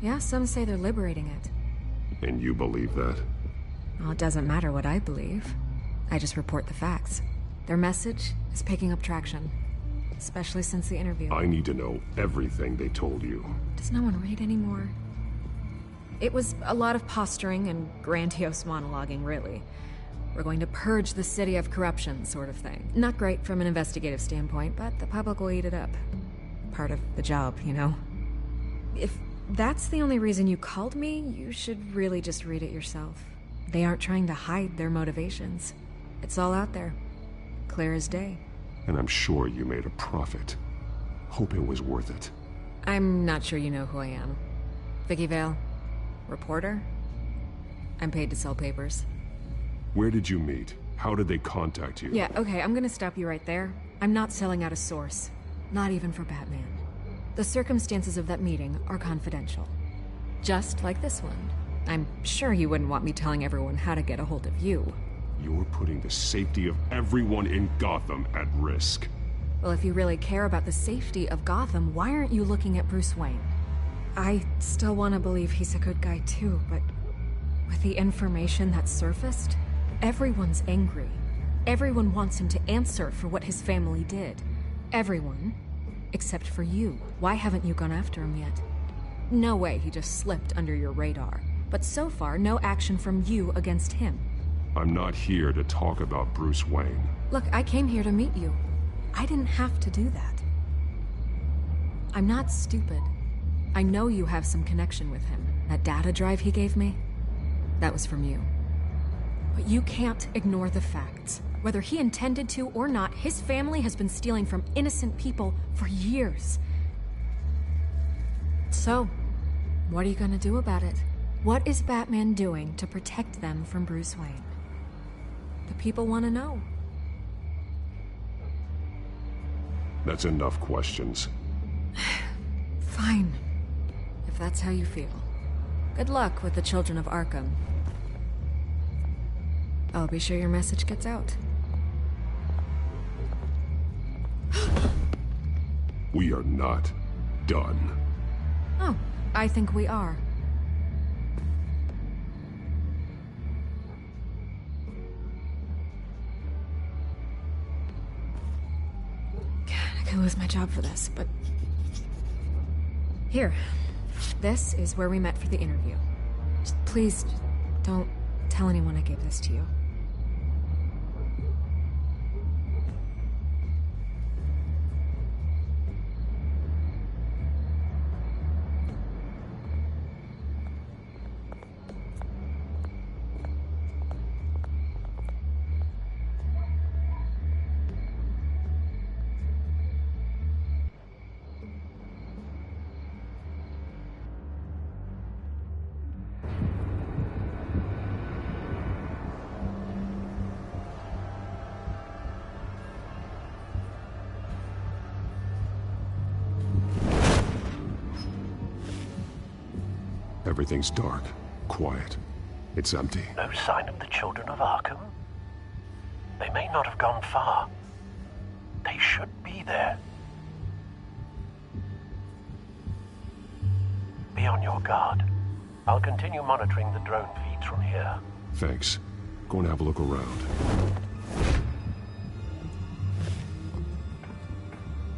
Yeah, some say they're liberating it. And you believe that? Well, it doesn't matter what I believe. I just report the facts. Their message is picking up traction, especially since the interview. I need to know everything they told you. Does no one read anymore? It was a lot of posturing and grandiose monologuing, really. We're going to purge the city of corruption, sort of thing. Not great from an investigative standpoint, but the public will eat it up. Part of the job, you know? If that's the only reason you called me, you should really just read it yourself. They aren't trying to hide their motivations. It's all out there. Clear as day. And I'm sure you made a profit. Hope it was worth it. I'm not sure you know who I am. Vicky Vale. Reporter? I'm paid to sell papers. Where did you meet? How did they contact you? Yeah, okay, I'm gonna stop you right there. I'm not selling out a source. Not even for Batman. The circumstances of that meeting are confidential. Just like this one. I'm sure you wouldn't want me telling everyone how to get a hold of you. You're putting the safety of everyone in Gotham at risk. Well, if you really care about the safety of Gotham, why aren't you looking at Bruce Wayne? I still want to believe he's a good guy too, but with the information that surfaced, everyone's angry. Everyone wants him to answer for what his family did. Everyone, except for you. Why haven't you gone after him yet? No way he just slipped under your radar. But so far, no action from you against him. I'm not here to talk about Bruce Wayne. Look, I came here to meet you. I didn't have to do that. I'm not stupid. I know you have some connection with him. That data drive he gave me, that was from you. But you can't ignore the facts. Whether he intended to or not, his family has been stealing from innocent people for years. So, what are you gonna do about it? What is Batman doing to protect them from Bruce Wayne? The people want to know. That's enough questions. Fine. If that's how you feel. Good luck with the children of Arkham. I'll be sure your message gets out. We are not done. Oh, I think we are. I could lose my job for this, but... Here. This is where we met for the interview. Just please, don't tell anyone I gave this to you. Everything's dark, quiet. It's empty. No sign of the children of Arkham? They may not have gone far. They should be there. Be on your guard. I'll continue monitoring the drone feeds from here. Thanks. Go and have a look around.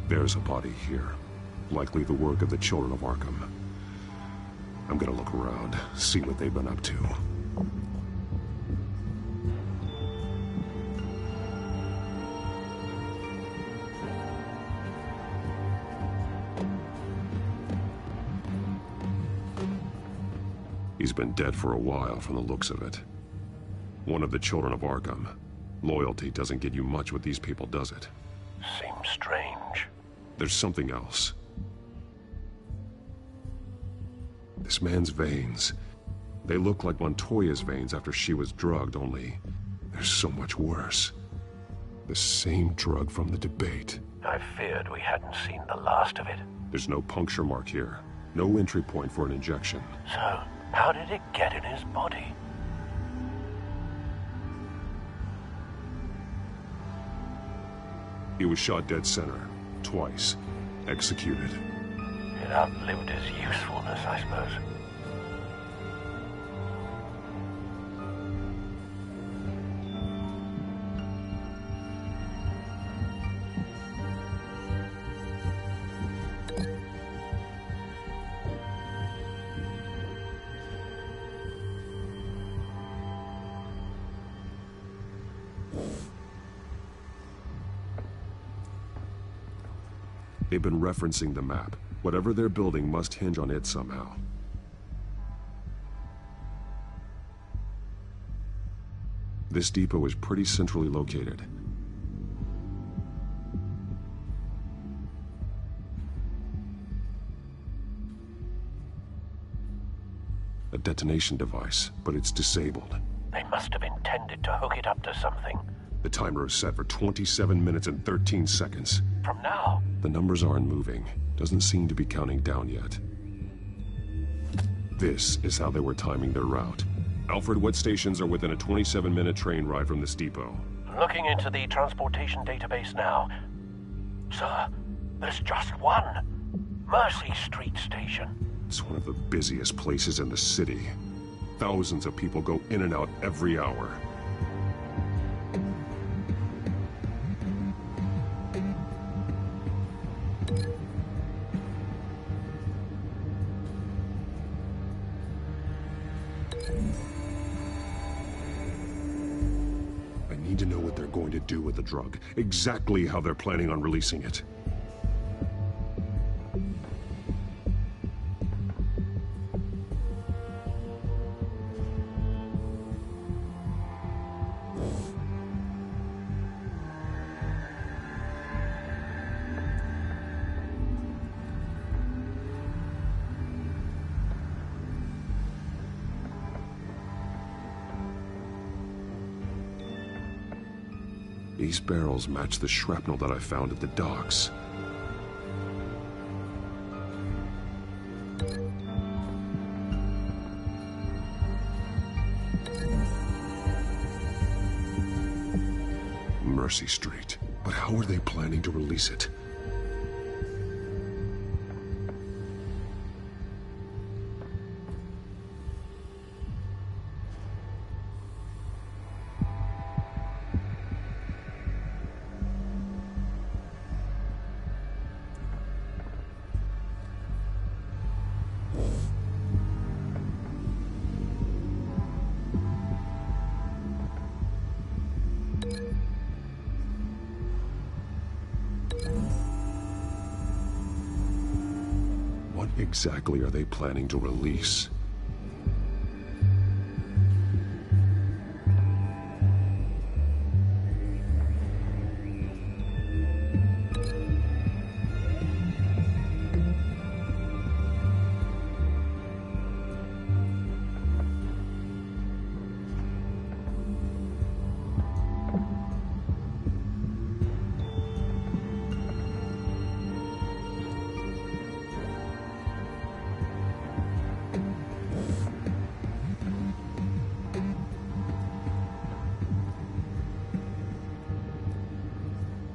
There's a body here. Likely the work of the children of Arkham. I'm gonna look around, see what they've been up to. He's been dead for a while from the looks of it. One of the children of Arkham. Loyalty doesn't get you much with these people, does it? Seems strange. There's something else. This man's veins. They look like Montoya's veins after she was drugged, only they're so much worse. The same drug from the debate. I feared we hadn't seen the last of it. There's no puncture mark here. No entry point for an injection. So, how did it get in his body? He was shot dead center, twice, executed. It outlived his usefulness, I suppose. They've been referencing the map. Whatever they're building must hinge on it somehow. This depot is pretty centrally located. A detonation device, but it's disabled. They must have intended to hook it up to something. The timer is set for 27 minutes and 13 seconds. From now? The numbers aren't moving. Doesn't seem to be counting down yet. This is how they were timing their route. Alfred, what stations are within a 27-minute train ride from this depot? Looking into the transportation database now. Sir, there's just one. Mercy Street Station. It's one of the busiest places in the city. Thousands of people go in and out every hour. I need to know what they're going to do with the drug. Exactly how they're planning on releasing it. These barrels match the shrapnel that I found at the docks. Mercy Street. But how are they planning to release it? What exactly are they planning to release?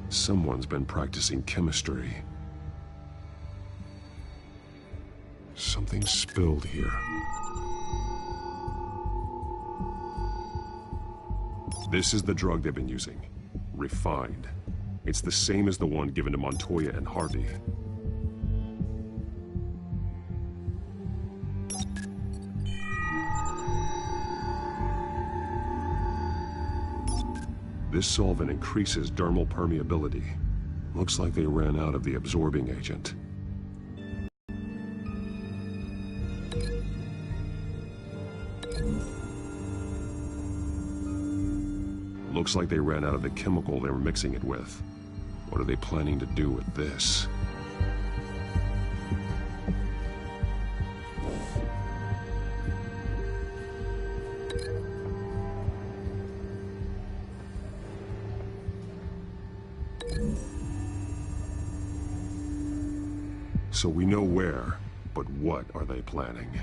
Someone's been practicing chemistry. Something spilled here. This is the drug they've been using. Refined. It's the same as the one given to Montoya and Harvey. This solvent increases dermal permeability. Looks like they ran out of the absorbing agent. Looks like they ran out of the chemical they were mixing it with. What are they planning to do with this? So we know where, but what are they planning?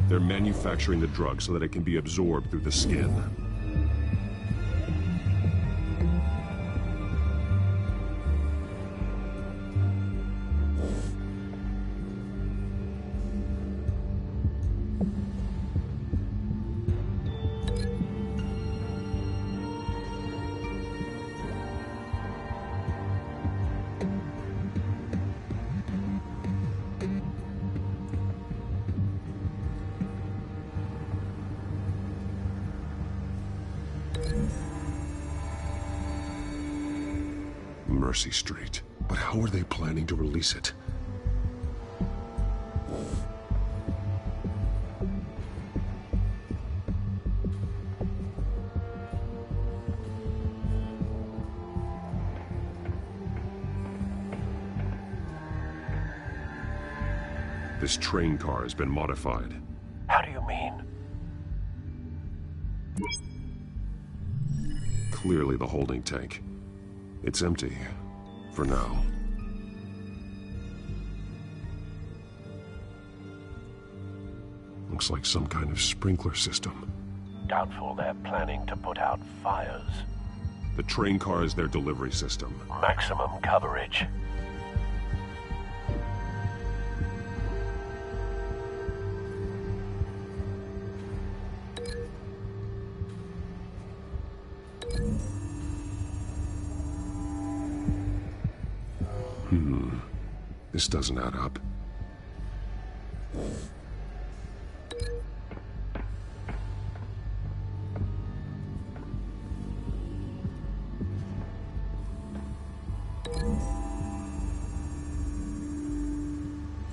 They're manufacturing the drug so that it can be absorbed through the skin. Mercy Street. But how are they planning to release it? This train car has been modified. How do you mean? Clearly the holding tank. It's empty. For now. Looks like some kind of sprinkler system. Doubtful they're planning to put out fires. The train car is their delivery system. Maximum coverage. This doesn't add up.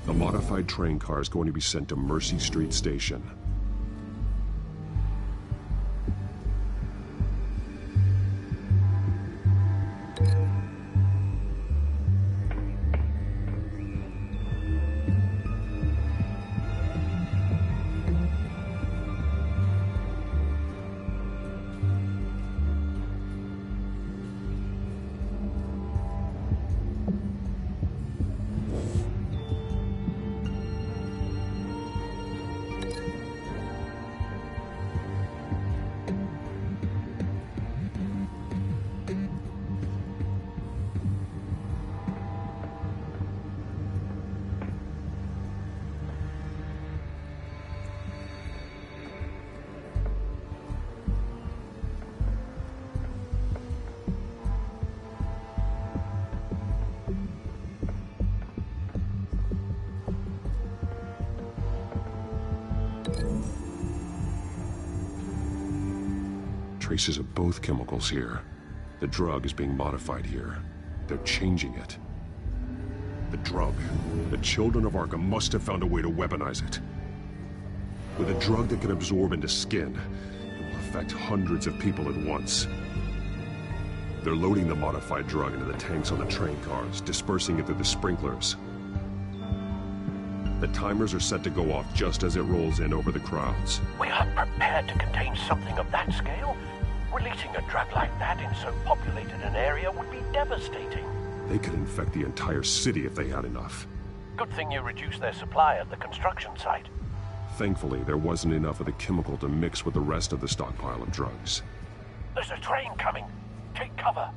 The modified train car is going to be sent to Mercy Street Station. Traces of both chemicals here. The drug is being modified here. They're changing it. The drug. The children of Arkham must have found a way to weaponize it. With a drug that can absorb into skin, it will affect hundreds of people at once. They're loading the modified drug into the tanks on the train cars, dispersing it through the sprinklers. The timers are set to go off just as it rolls in over the crowds. We aren't prepared to contain something of that scale. Releasing a drug like that in so populated an area would be devastating. They could infect the entire city if they had enough. Good thing you reduced their supply at the construction site. Thankfully, there wasn't enough of the chemical to mix with the rest of the stockpile of drugs. There's a train coming. Take cover.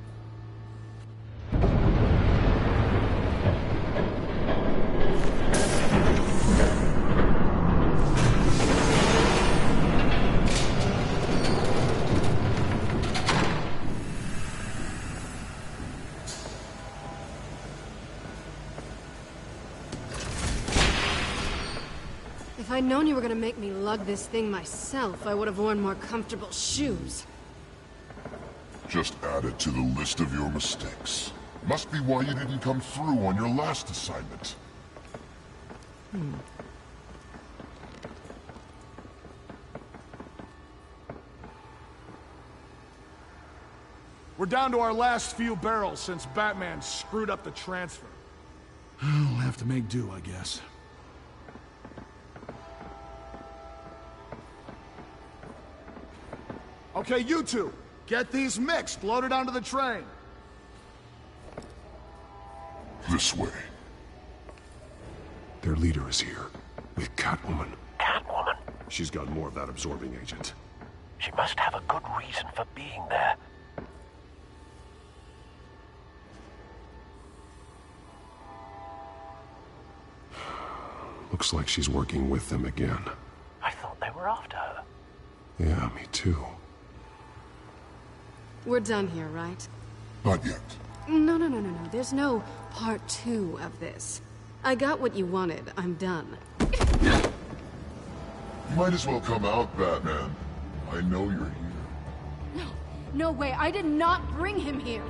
If I'd known you were gonna make me lug this thing myself, I would have worn more comfortable shoes. Just add it to the list of your mistakes. Must be why you didn't come through on your last assignment. We're down to our last few barrels since Batman screwed up the transfer. We'll have to make do, I guess. Okay, you two, get these mixed, loaded onto the train. This way. Their leader is here, with Catwoman. Catwoman? She's got more of that absorbing agent. She must have a good reason for being there. Looks like she's working with them again. I thought they were after her. Yeah, me too. We're done here, right? Not yet. No. There's no part 2 of this. I got what you wanted. I'm done. You might as well come out, Batman. I know you're here. No way. I did not bring him here.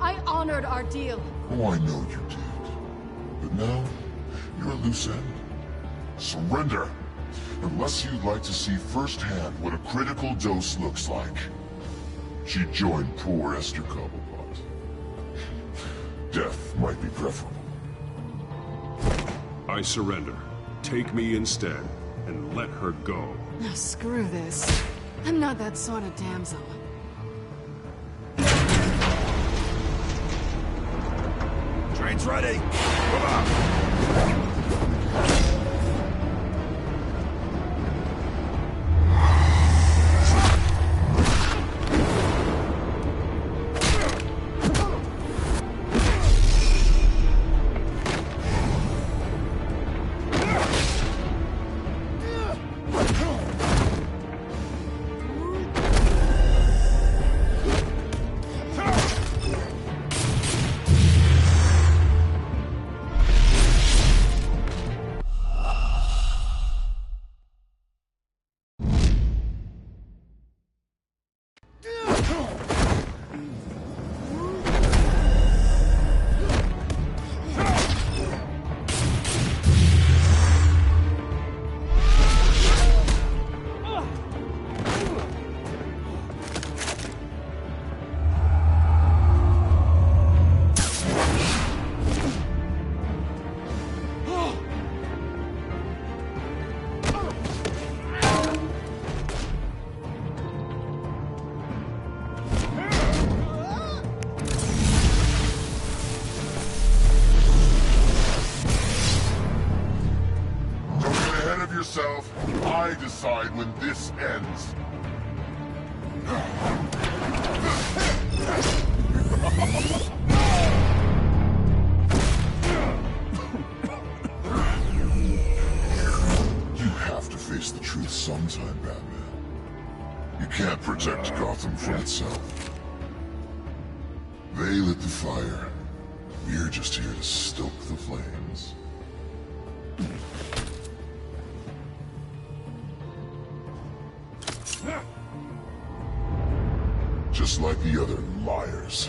I honored our deal. Oh, I know you did. But now, you're a loose end. Surrender! Unless you'd like to see firsthand what a critical dose looks like. She joined poor Esther Cobblepot. Death might be preferable. I surrender. Take me instead, and let her go. Now screw this. I'm not that sort of damsel. Train's ready! Come on! I decide when this ends. You have to face the truth sometime, Batman. You can't protect Gotham from itself. They lit the fire. We're just here to stoke the flames. Just like the other liars.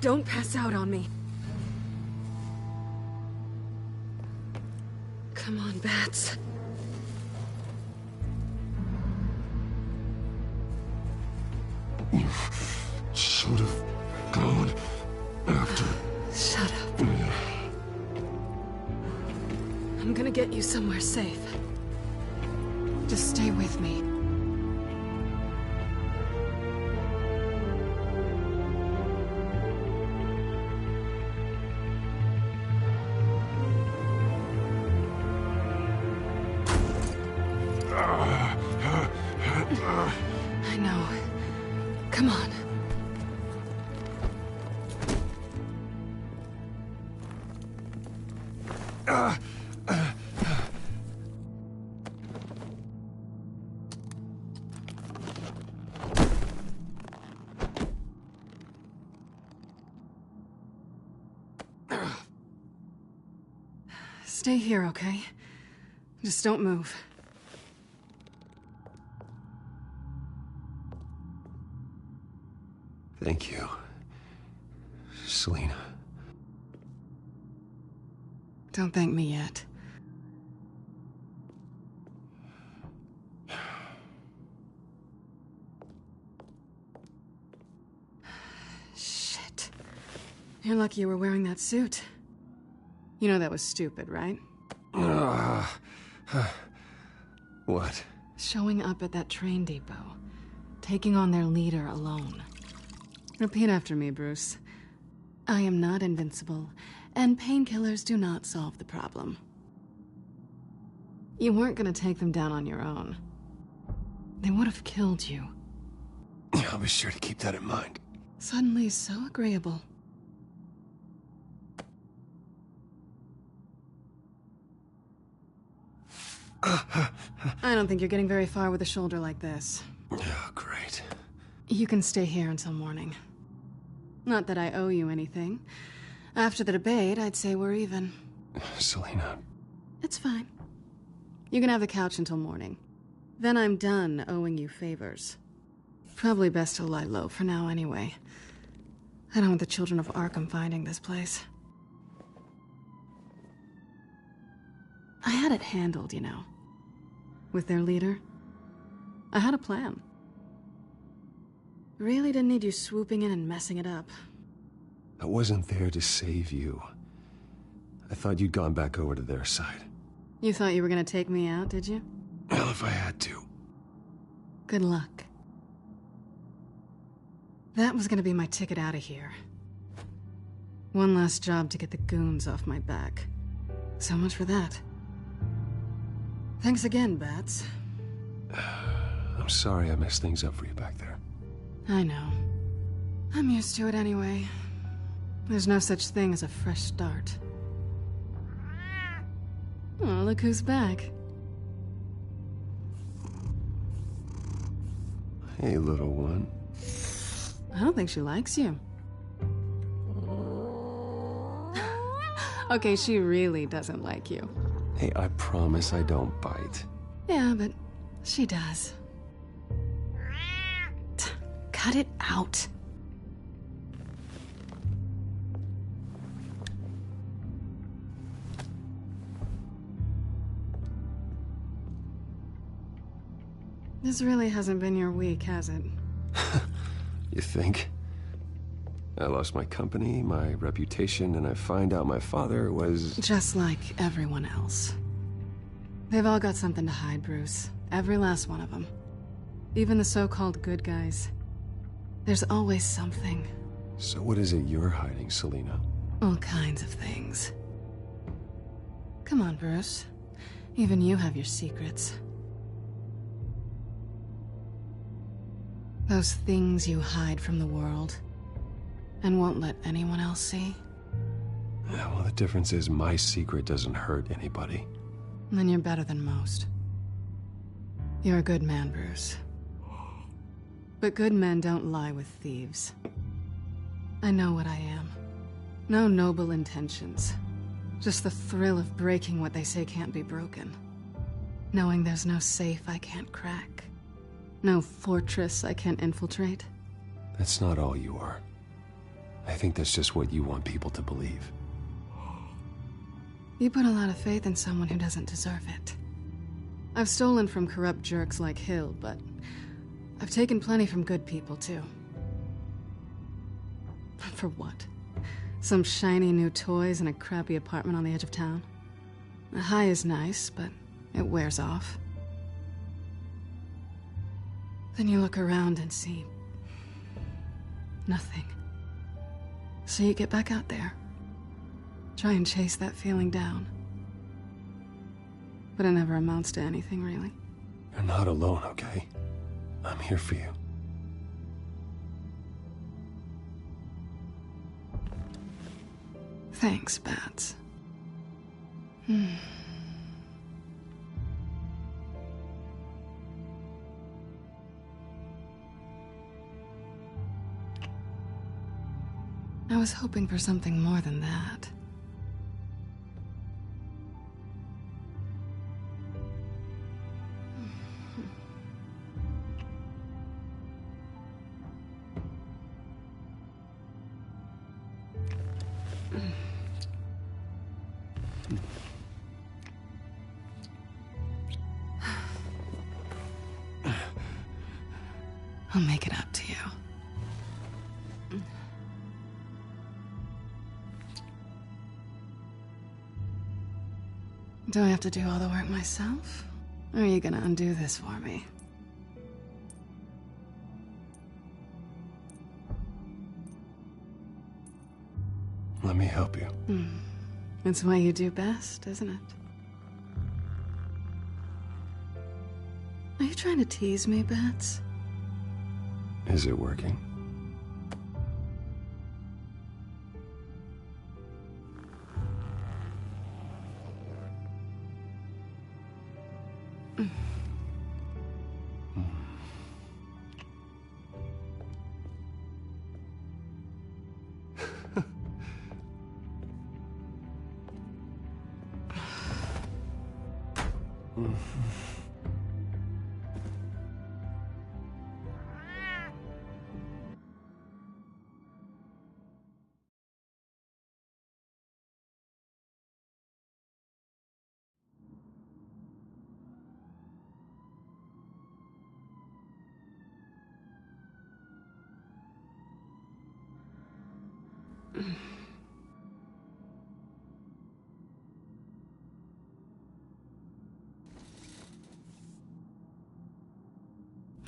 Don't pass out on me. Come on, Bats. You should have gone after. Shut up. We're safe. Just stay with me. I know. Come on. Stay here, okay? Just don't move. Thank you, Selina. Don't thank me yet. Shit. You're lucky you were wearing that suit. You know that was stupid, right? What? Showing up at that train depot. Taking on their leader alone. Repeat after me, Bruce. I am not invincible, and painkillers do not solve the problem. You weren't gonna take them down on your own. They would have killed you. I'll be sure to keep that in mind. Suddenly so agreeable. I don't think you're getting very far with a shoulder like this. Oh, great. You can stay here until morning. Not that I owe you anything. After the debate, I'd say we're even. Selina. It's fine. You can have the couch until morning. Then I'm done owing you favors. Probably best to lie low for now anyway. I don't want the children of Arkham finding this place. I had it handled, you know. With their leader. I had a plan. Really didn't need you swooping in and messing it up. I wasn't there to save you. I thought you'd gone back over to their side. You thought you were gonna take me out, did you? Well, if I had to. Good luck. That was gonna be my ticket out of here. One last job to get the goons off my back. So much for that. Thanks again, Bats. I'm sorry I messed things up for you back there. I know. I'm used to it anyway. There's no such thing as a fresh start. Oh, look who's back. Hey, little one. I don't think she likes you. Okay, she really doesn't like you. Hey, I promise I don't bite. Yeah, but she does. Cut it out. This really hasn't been your week, has it? You think? I lost my company, my reputation, and I find out my father was... Just like everyone else. They've all got something to hide, Bruce. Every last one of them. Even the so-called good guys. There's always something. So what is it you're hiding, Selina? All kinds of things. Come on, Bruce. Even you have your secrets. Those things you hide from the world and won't let anyone else see. Yeah, well, the difference is my secret doesn't hurt anybody. Then you're better than most. You're a good man, Bruce. But good men don't lie with thieves. I know what I am. No noble intentions. Just the thrill of breaking what they say can't be broken. Knowing there's no safe I can't crack. No fortress I can't infiltrate. That's not all you are. I think that's just what you want people to believe. You put a lot of faith in someone who doesn't deserve it. I've stolen from corrupt jerks like Hill, but I've taken plenty from good people, too. For what? Some shiny new toys and a crappy apartment on the edge of town? A high is nice, but it wears off. Then you look around and see nothing. So you get back out there. Try and chase that feeling down. But it never amounts to anything, really. You're not alone, okay? I'm here for you. Thanks, Bats. I was hoping for something more than that. I'll make it up to you. Do I have to do all the work myself? Or are you gonna undo this for me? Let me help you. It's what you do best, isn't it? Are you trying to tease me, Bats? Is it working?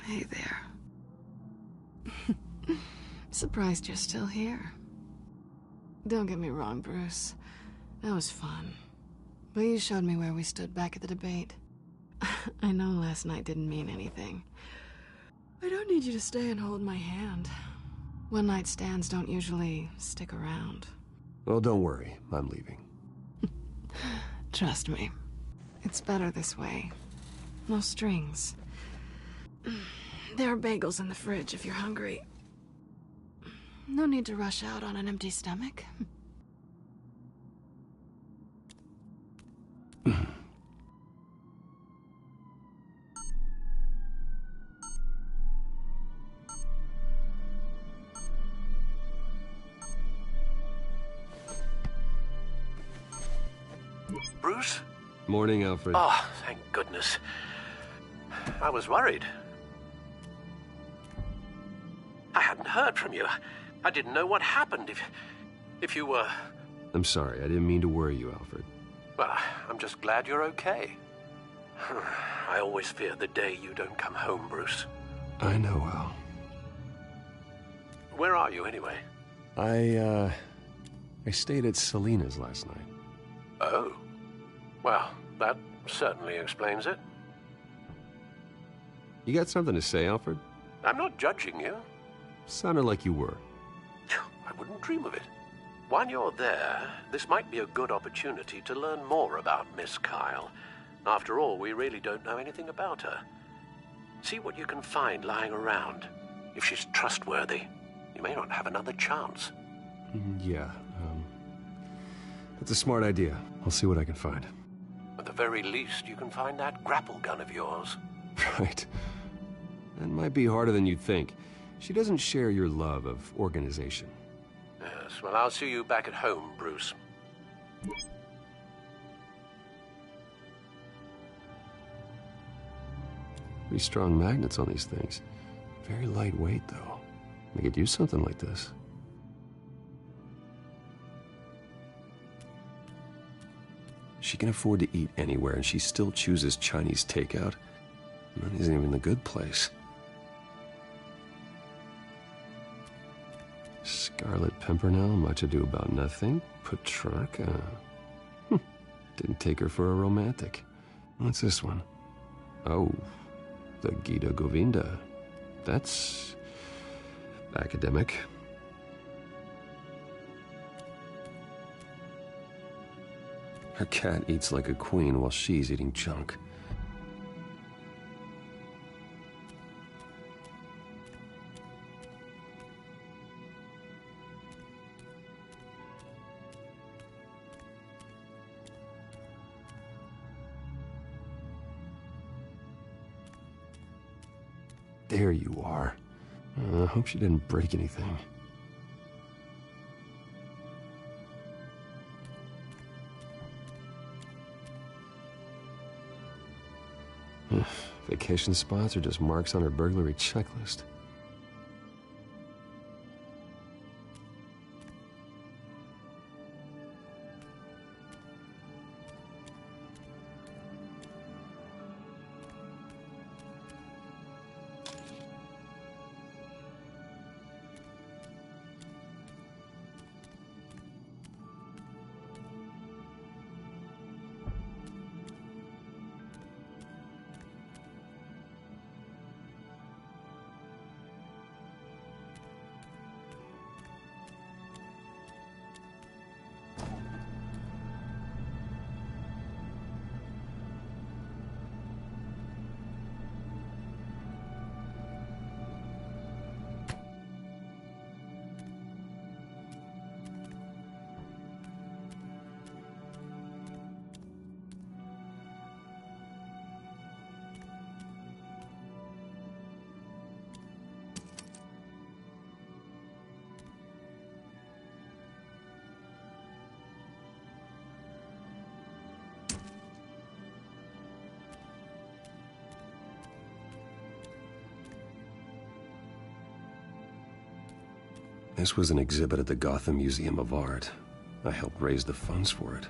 Hey there. Surprised you're still here. Don't get me wrong, Bruce. That was fun. But you showed me where we stood back at the debate. I know last night didn't mean anything. I don't need you to stay and hold my hand. One-night stands don't usually stick around. Well, don't worry. I'm leaving. Trust me. It's better this way. No strings. There are bagels in the fridge if you're hungry. No need to rush out on an empty stomach. Bruce? Morning, Alfred. Oh, thank goodness. I was worried. I hadn't heard from you. I didn't know what happened if you were... I'm sorry. I didn't mean to worry you, Alfred. Well, I'm just glad you're okay. I always fear the day you don't come home, Bruce. I know, Al. Where are you, anyway? I stayed at Selena's last night. Oh. Well, that certainly explains it. You got something to say, Alfred? I'm not judging you. Sounded like you were. I wouldn't dream of it. While you're there, this might be a good opportunity to learn more about Miss Kyle. After all, we really don't know anything about her. See what you can find lying around. If she's trustworthy, you may not have another chance. Yeah, that's a smart idea. I'll see what I can find. At the very least, you can find that grapple gun of yours. Right. That might be harder than you'd think. She doesn't share your love of organization. Yes, well, I'll see you back at home, Bruce. Pretty strong magnets on these things. Very lightweight, though. I could use something like this. She can afford to eat anywhere, and she still chooses Chinese takeout. That isn't even the good place. Scarlet Pimpernel, Much Ado About Nothing, Petrarca. Didn't take her for a romantic. What's this one? Oh, the Gita Govinda. That's academic. Her cat eats like a queen while she's eating junk. There you are. I hope she didn't break anything. Vacation spots are just marks on her burglary checklist. This was an exhibit at the Gotham Museum of Art. I helped raise the funds for it.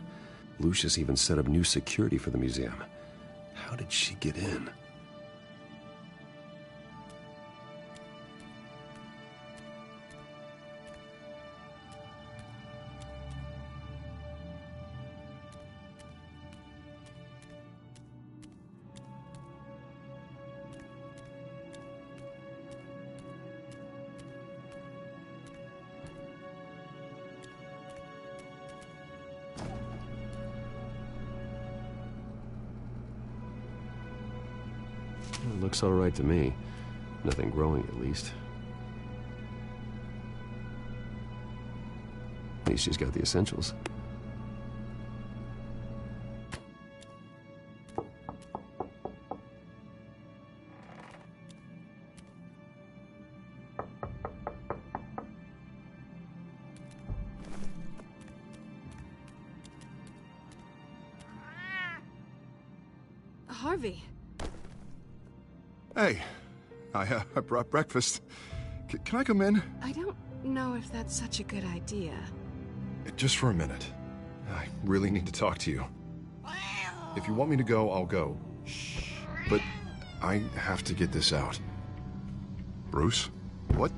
Lucius even set up new security for the museum. How did she get in? It looks all right to me. Nothing growing, at least. At least she's got the essentials. Harvey. Hey, I brought breakfast. Can I come in? I don't know if that's such a good idea. Just for a minute. I really need to talk to you. If you want me to go, I'll go. But I have to get this out. Bruce? What,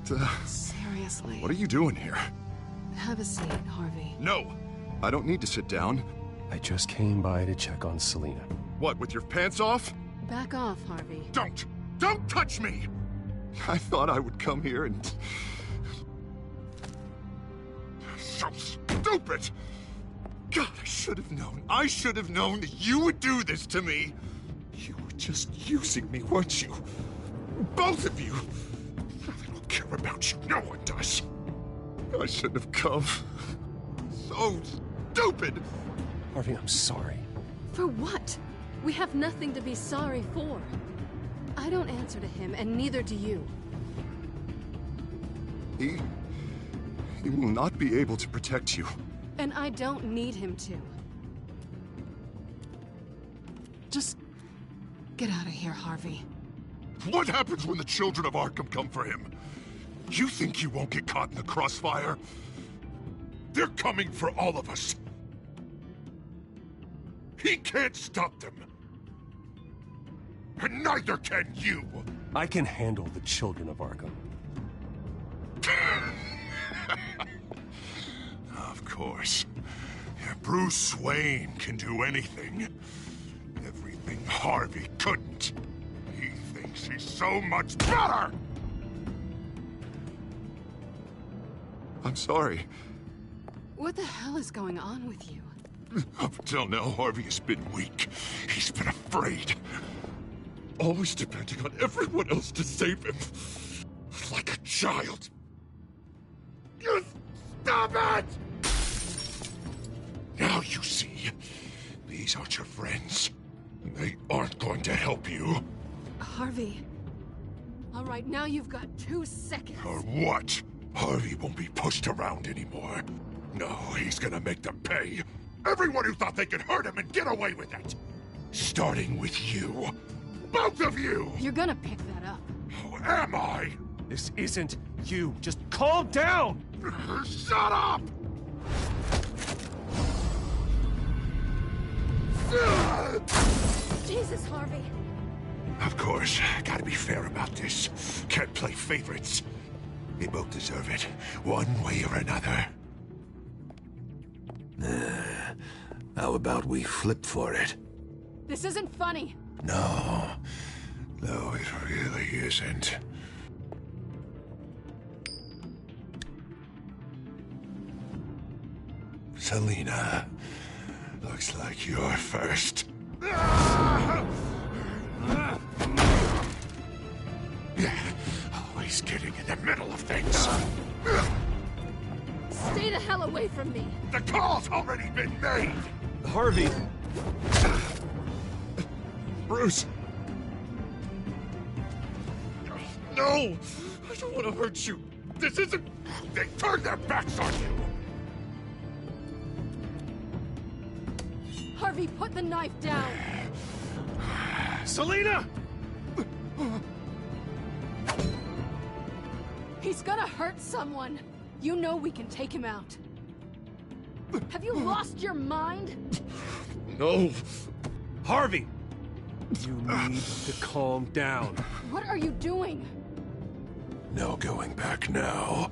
Seriously. What are you doing here? Have a seat, Harvey. No! I don't need to sit down. I just came by to check on Selina. What, with your pants off? Back off, Harvey. Don't touch me! I thought I would come here and... So stupid! God, I should have known. I should have known that you would do this to me. You were just using me, weren't you? Both of you! I don't care about you. No one does. I shouldn't have come. So stupid! Harvey, I'm sorry. For what? We have nothing to be sorry for. I don't answer to him, and neither do you. He will not be able to protect you. And I don't need him to. Just get out of here, Harvey. What happens when the children of Arkham come for him? You think you won't get caught in the crossfire? They're coming for all of us. He can't stop them. And neither can you. I can handle the children of Arkham. Of course. Bruce Wayne can do anything. Everything Harvey couldn't. He thinks he's so much better! I'm sorry. What the hell is going on with you? Up until now, Harvey has been weak. He's been afraid. Always depending on everyone else to save him. Like a child. You stop it! Now you see, these aren't your friends. And they aren't going to help you. Harvey. All right, now you've got 2 seconds. Or what? Harvey won't be pushed around anymore. No, he's gonna make them pay. Everyone who thought they could hurt him and get away with it. Starting with you. Both of you! You're gonna pick that up. Who am I? This isn't you. Just calm down! Shut up! Jesus, Harvey. Of course, gotta be fair about this. Can't play favorites. They both deserve it, one way or another. How about we flip for it? This isn't funny. No, it really isn't. Selina, looks like you're first. Always getting in the middle of things. Stay the hell away from me. The call's already been made. Harvey. Bruce. No! I don't want to hurt you. This isn't... They turned their backs on you. Harvey, put the knife down. Selina! He's gonna hurt someone. You know we can take him out. Have you lost your mind? No. Harvey! You need to calm down. What are you doing? No going back now.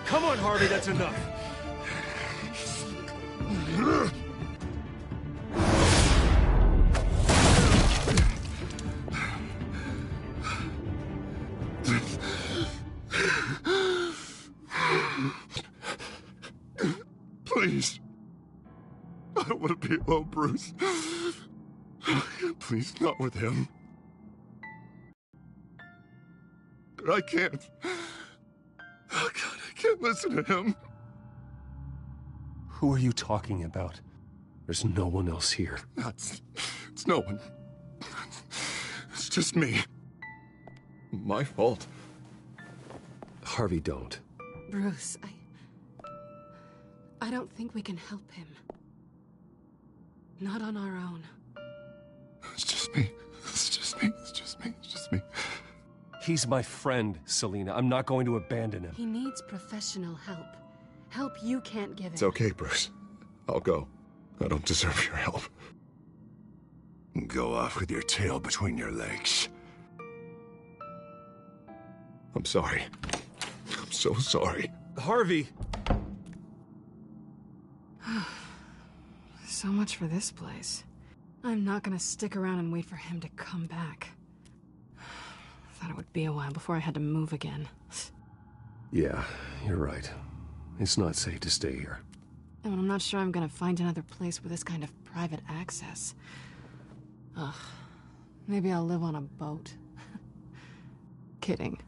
Come on, Harvey, that's enough. Please. I don't want to be alone, Bruce. Please, not with him. But I can't. Oh, God, I can't listen to him. Who are you talking about? There's no one else here. It's no one. It's just me. My fault. Harvey, don't. Bruce, I don't think we can help him. Not on our own. It's just me. It's just me. It's just me. It's just me. He's my friend, Selina. I'm not going to abandon him. He needs professional help. Help you can't give him. It's okay, Bruce. I'll go. I don't deserve your help. Go off with your tail between your legs. I'm sorry. I'm so sorry. Harvey! So much for this place. I'm not gonna stick around and wait for him to come back. Thought it would be a while before I had to move again. Yeah, you're right. It's not safe to stay here. And I'm not sure I'm gonna find another place with this kind of private access. Ugh. Maybe I'll live on a boat. Kidding.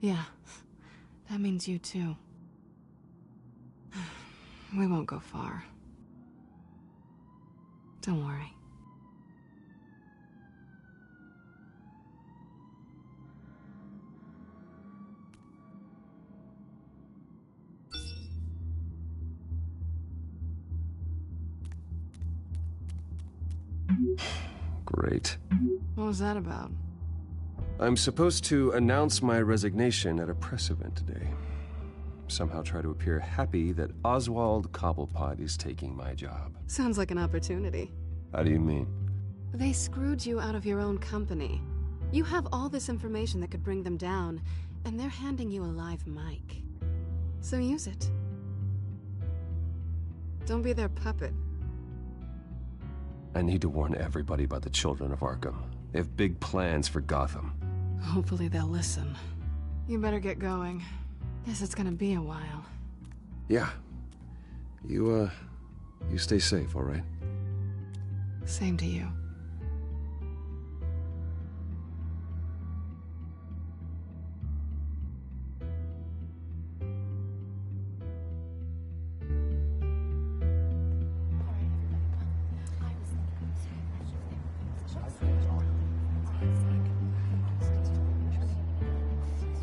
Yeah. That means you too. We won't go far. Don't worry. Great. What was that about? I'm supposed to announce my resignation at a press event today. Somehow try to appear happy that Oswald Cobblepot is taking my job. Sounds like an opportunity. How do you mean? They screwed you out of your own company. You have all this information that could bring them down, and they're handing you a live mic. So use it. Don't be their puppet. I need to warn everybody about the children of Arkham. They have big plans for Gotham. Hopefully they'll listen. You better get going. Guess it's gonna be a while. Yeah. You stay safe, all right? Same to you.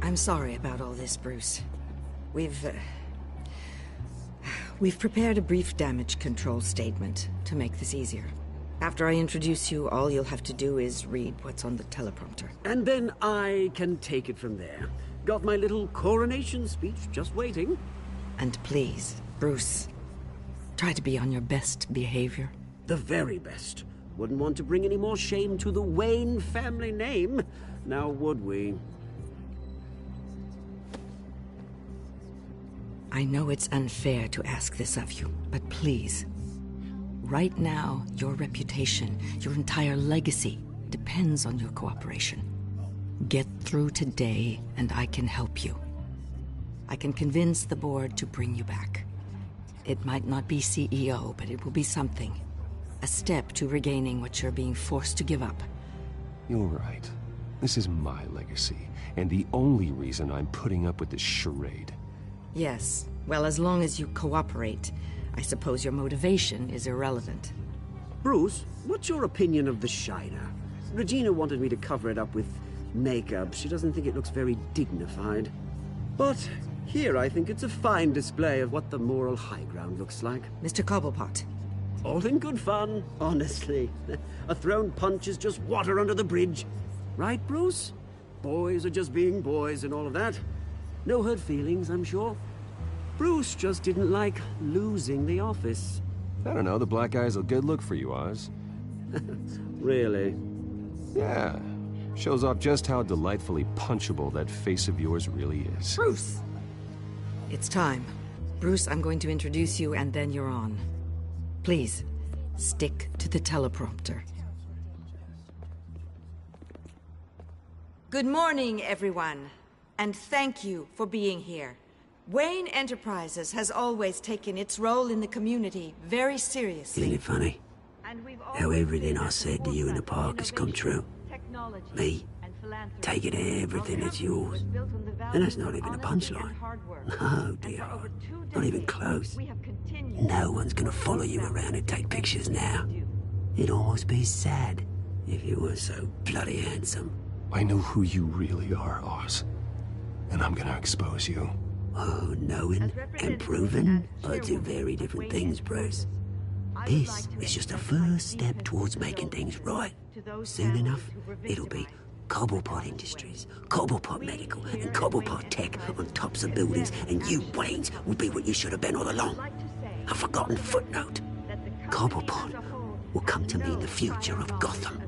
I'm sorry about all this, Bruce. We've prepared a brief damage control statement to make this easier. After I introduce you, all you'll have to do is read what's on the teleprompter. And then I can take it from there. Got my little coronation speech just waiting. And please, Bruce, try to be on your best behavior. The very best. Wouldn't want to bring any more shame to the Wayne family name, now would we? I know it's unfair to ask this of you, but please. Right now, your reputation, your entire legacy, depends on your cooperation. Get through today, and I can help you. I can convince the board to bring you back. It might not be CEO, but it will be something. A step to regaining what you're being forced to give up. You're right. This is my legacy, and the only reason I'm putting up with this charade. Yes. Well, as long as you cooperate, I suppose your motivation is irrelevant. Bruce, what's your opinion of the Shiner? Regina wanted me to cover it up with makeup. She doesn't think it looks very dignified. But here I think it's a fine display of what the moral high ground looks like. Mr. Cobblepot. All in good fun, honestly. A thrown punch is just water under the bridge. Right, Bruce? Boys are just being boys and all of that. No hurt feelings, I'm sure. Bruce just didn't like losing the office. I don't know, the black eye's a good look for you, Oz. Really? Yeah. Shows off just how delightfully punchable that face of yours really is. Bruce! It's time. Bruce, I'm going to introduce you and then you're on. Please, stick to the teleprompter. Good morning, everyone. And thank you for being here. Wayne Enterprises has always taken its role in the community very seriously. Isn't it funny how everything I said to you in the park has come true? Me, taking everything that's yours. And that's not even a punchline. No, dear. Not even close. No one's gonna follow you around and take pictures now. It'd almost be sad if you were so bloody handsome. I know who you really are, Oz. And I'm gonna expose you. Oh, knowing and proving are two very different things, Bruce. This is just a first step towards making things right. Soon enough, it'll be Cobblepot Industries, Cobblepot Medical, and Cobblepot Tech on tops of buildings, and you, Waynes, will be what you should have been all along. A forgotten footnote. Cobblepot will come to mean the future of Gotham.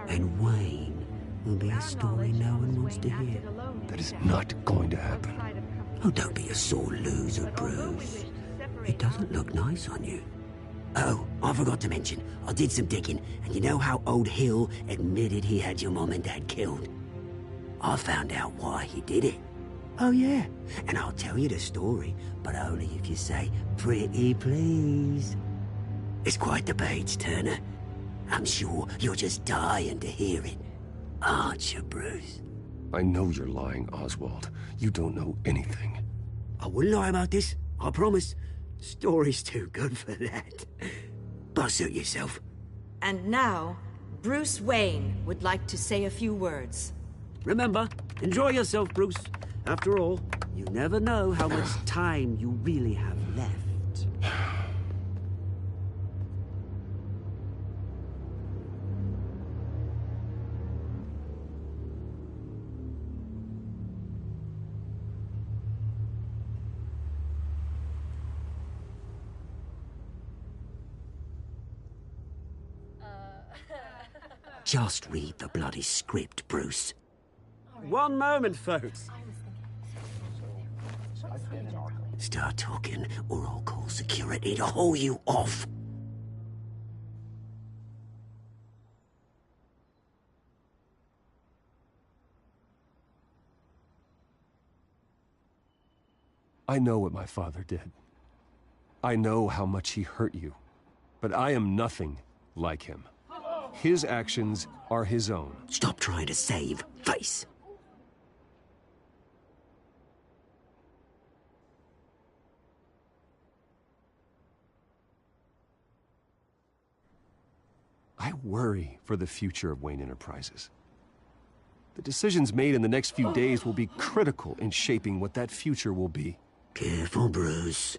And Wayne will be a story no one wants to hear. That is not going to happen. Oh, don't be a sore loser, Bruce. It doesn't look nice on you. Oh, I forgot to mention, I did some digging, and you know how old Hill admitted he had your mom and dad killed? I found out why he did it. Oh, yeah, and I'll tell you the story, but only if you say, pretty please. It's quite the page, Turner. I'm sure you're just dying to hear it. Aren't you, Bruce? I know you're lying, Oswald. You don't know anything. I wouldn't lie about this, I promise. Story's too good for that. But suit yourself. And now, Bruce Wayne would like to say a few words. Remember, enjoy yourself, Bruce. After all, you never know how much time you really have left. Just read the bloody script, Bruce. One moment, folks. Start talking, or I'll call security to haul you off. I know what my father did. I know how much he hurt you. But I am nothing like him. His actions are his own. Stop trying to save face. I worry for the future of Wayne Enterprises. The decisions made in the next few days will be critical in shaping what that future will be. Careful, Bruce.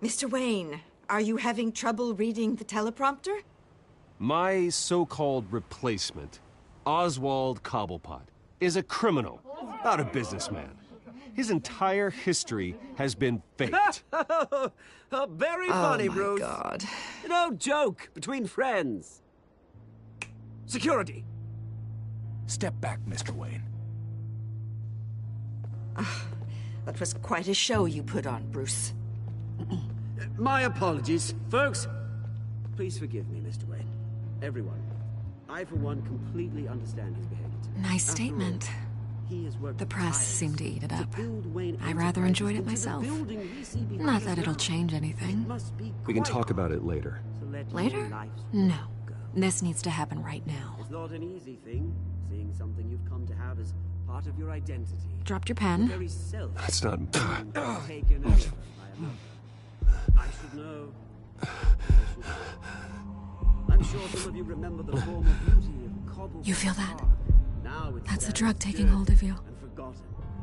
Mr. Wayne, are you having trouble reading the teleprompter? My so-called replacement, Oswald Cobblepot, is a criminal, not a businessman. His entire history has been faked. Very funny, Bruce. Oh, my God. No joke between friends. Security. Step back, Mr. Wayne. That was quite a show you put on, Bruce. My apologies. Folks, please forgive me, Mr. Wayne. Everyone. I, for one, completely understand his behavior today. Nice statement. The press seemed to eat it up. I rather enjoyed it myself. Not that it'll change anything. We can talk about it later. Later? No. This needs to happen right now. It's not an easy thing, seeing something you've come to have as part of your identity. Dropped your pen. That's not... Taken over by another. I should know. I'm sure some of you remember the former beauty of Cobble. You feel that? Now it's That's the drug taking hold of you. and forgotten.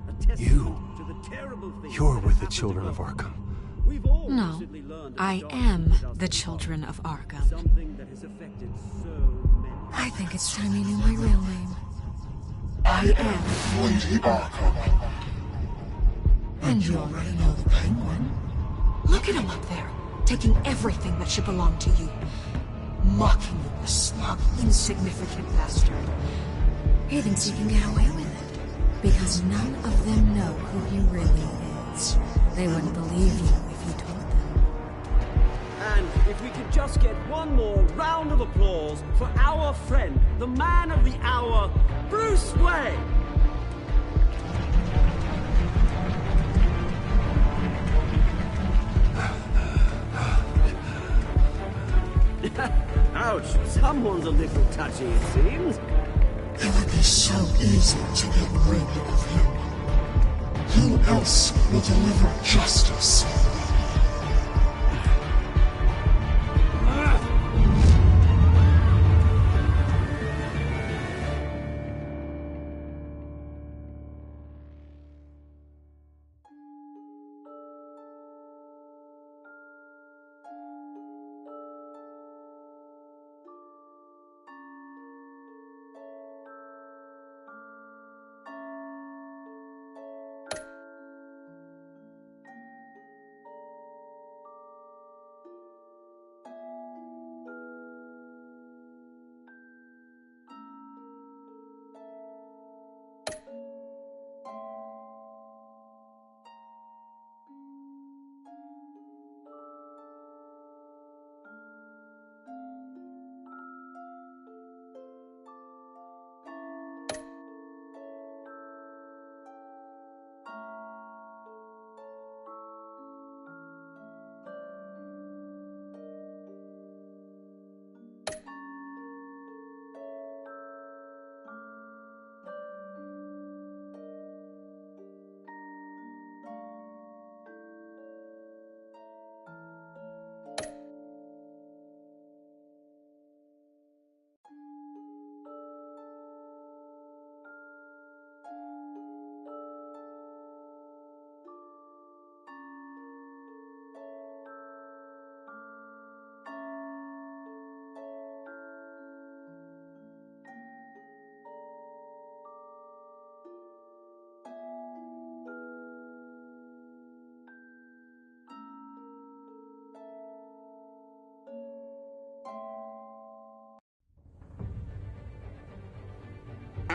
A testament to the terrible things You're that with the happened children to of Gotham. Arkham. We've all No, recently learned that I the am darkness does the children of Arkham. something that has affected so many. I think it's time you knew my real name. I am Lady Arkham. And you already know the Penguin. Look at him up there, taking everything that should belong to you. Mocking you, the slug, insignificant bastard. He thinks he can get away with it, because none of them know who he really is. They wouldn't believe you if you told them. And if we could just get one more round of applause for our friend, the man of the hour, Bruce Wayne. Ouch, someone's a little touchy, it seems. It would be so easy to get rid of him. Who else will deliver justice?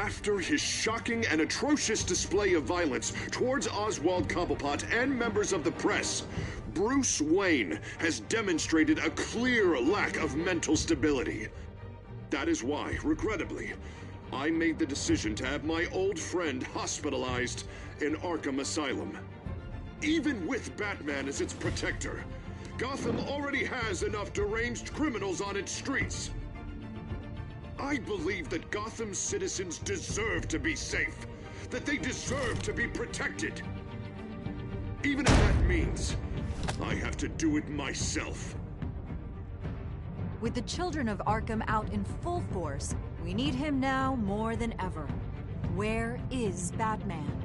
After his shocking and atrocious display of violence towards Oswald Cobblepot and members of the press, Bruce Wayne has demonstrated a clear lack of mental stability. That is why, regrettably, I made the decision to have my old friend hospitalized in Arkham Asylum. Even with Batman as its protector, Gotham already has enough deranged criminals on its streets. I believe that Gotham's citizens deserve to be safe, that they deserve to be protected. Even if that means I have to do it myself. With the children of Arkham out in full force, we need him now more than ever. Where is Batman?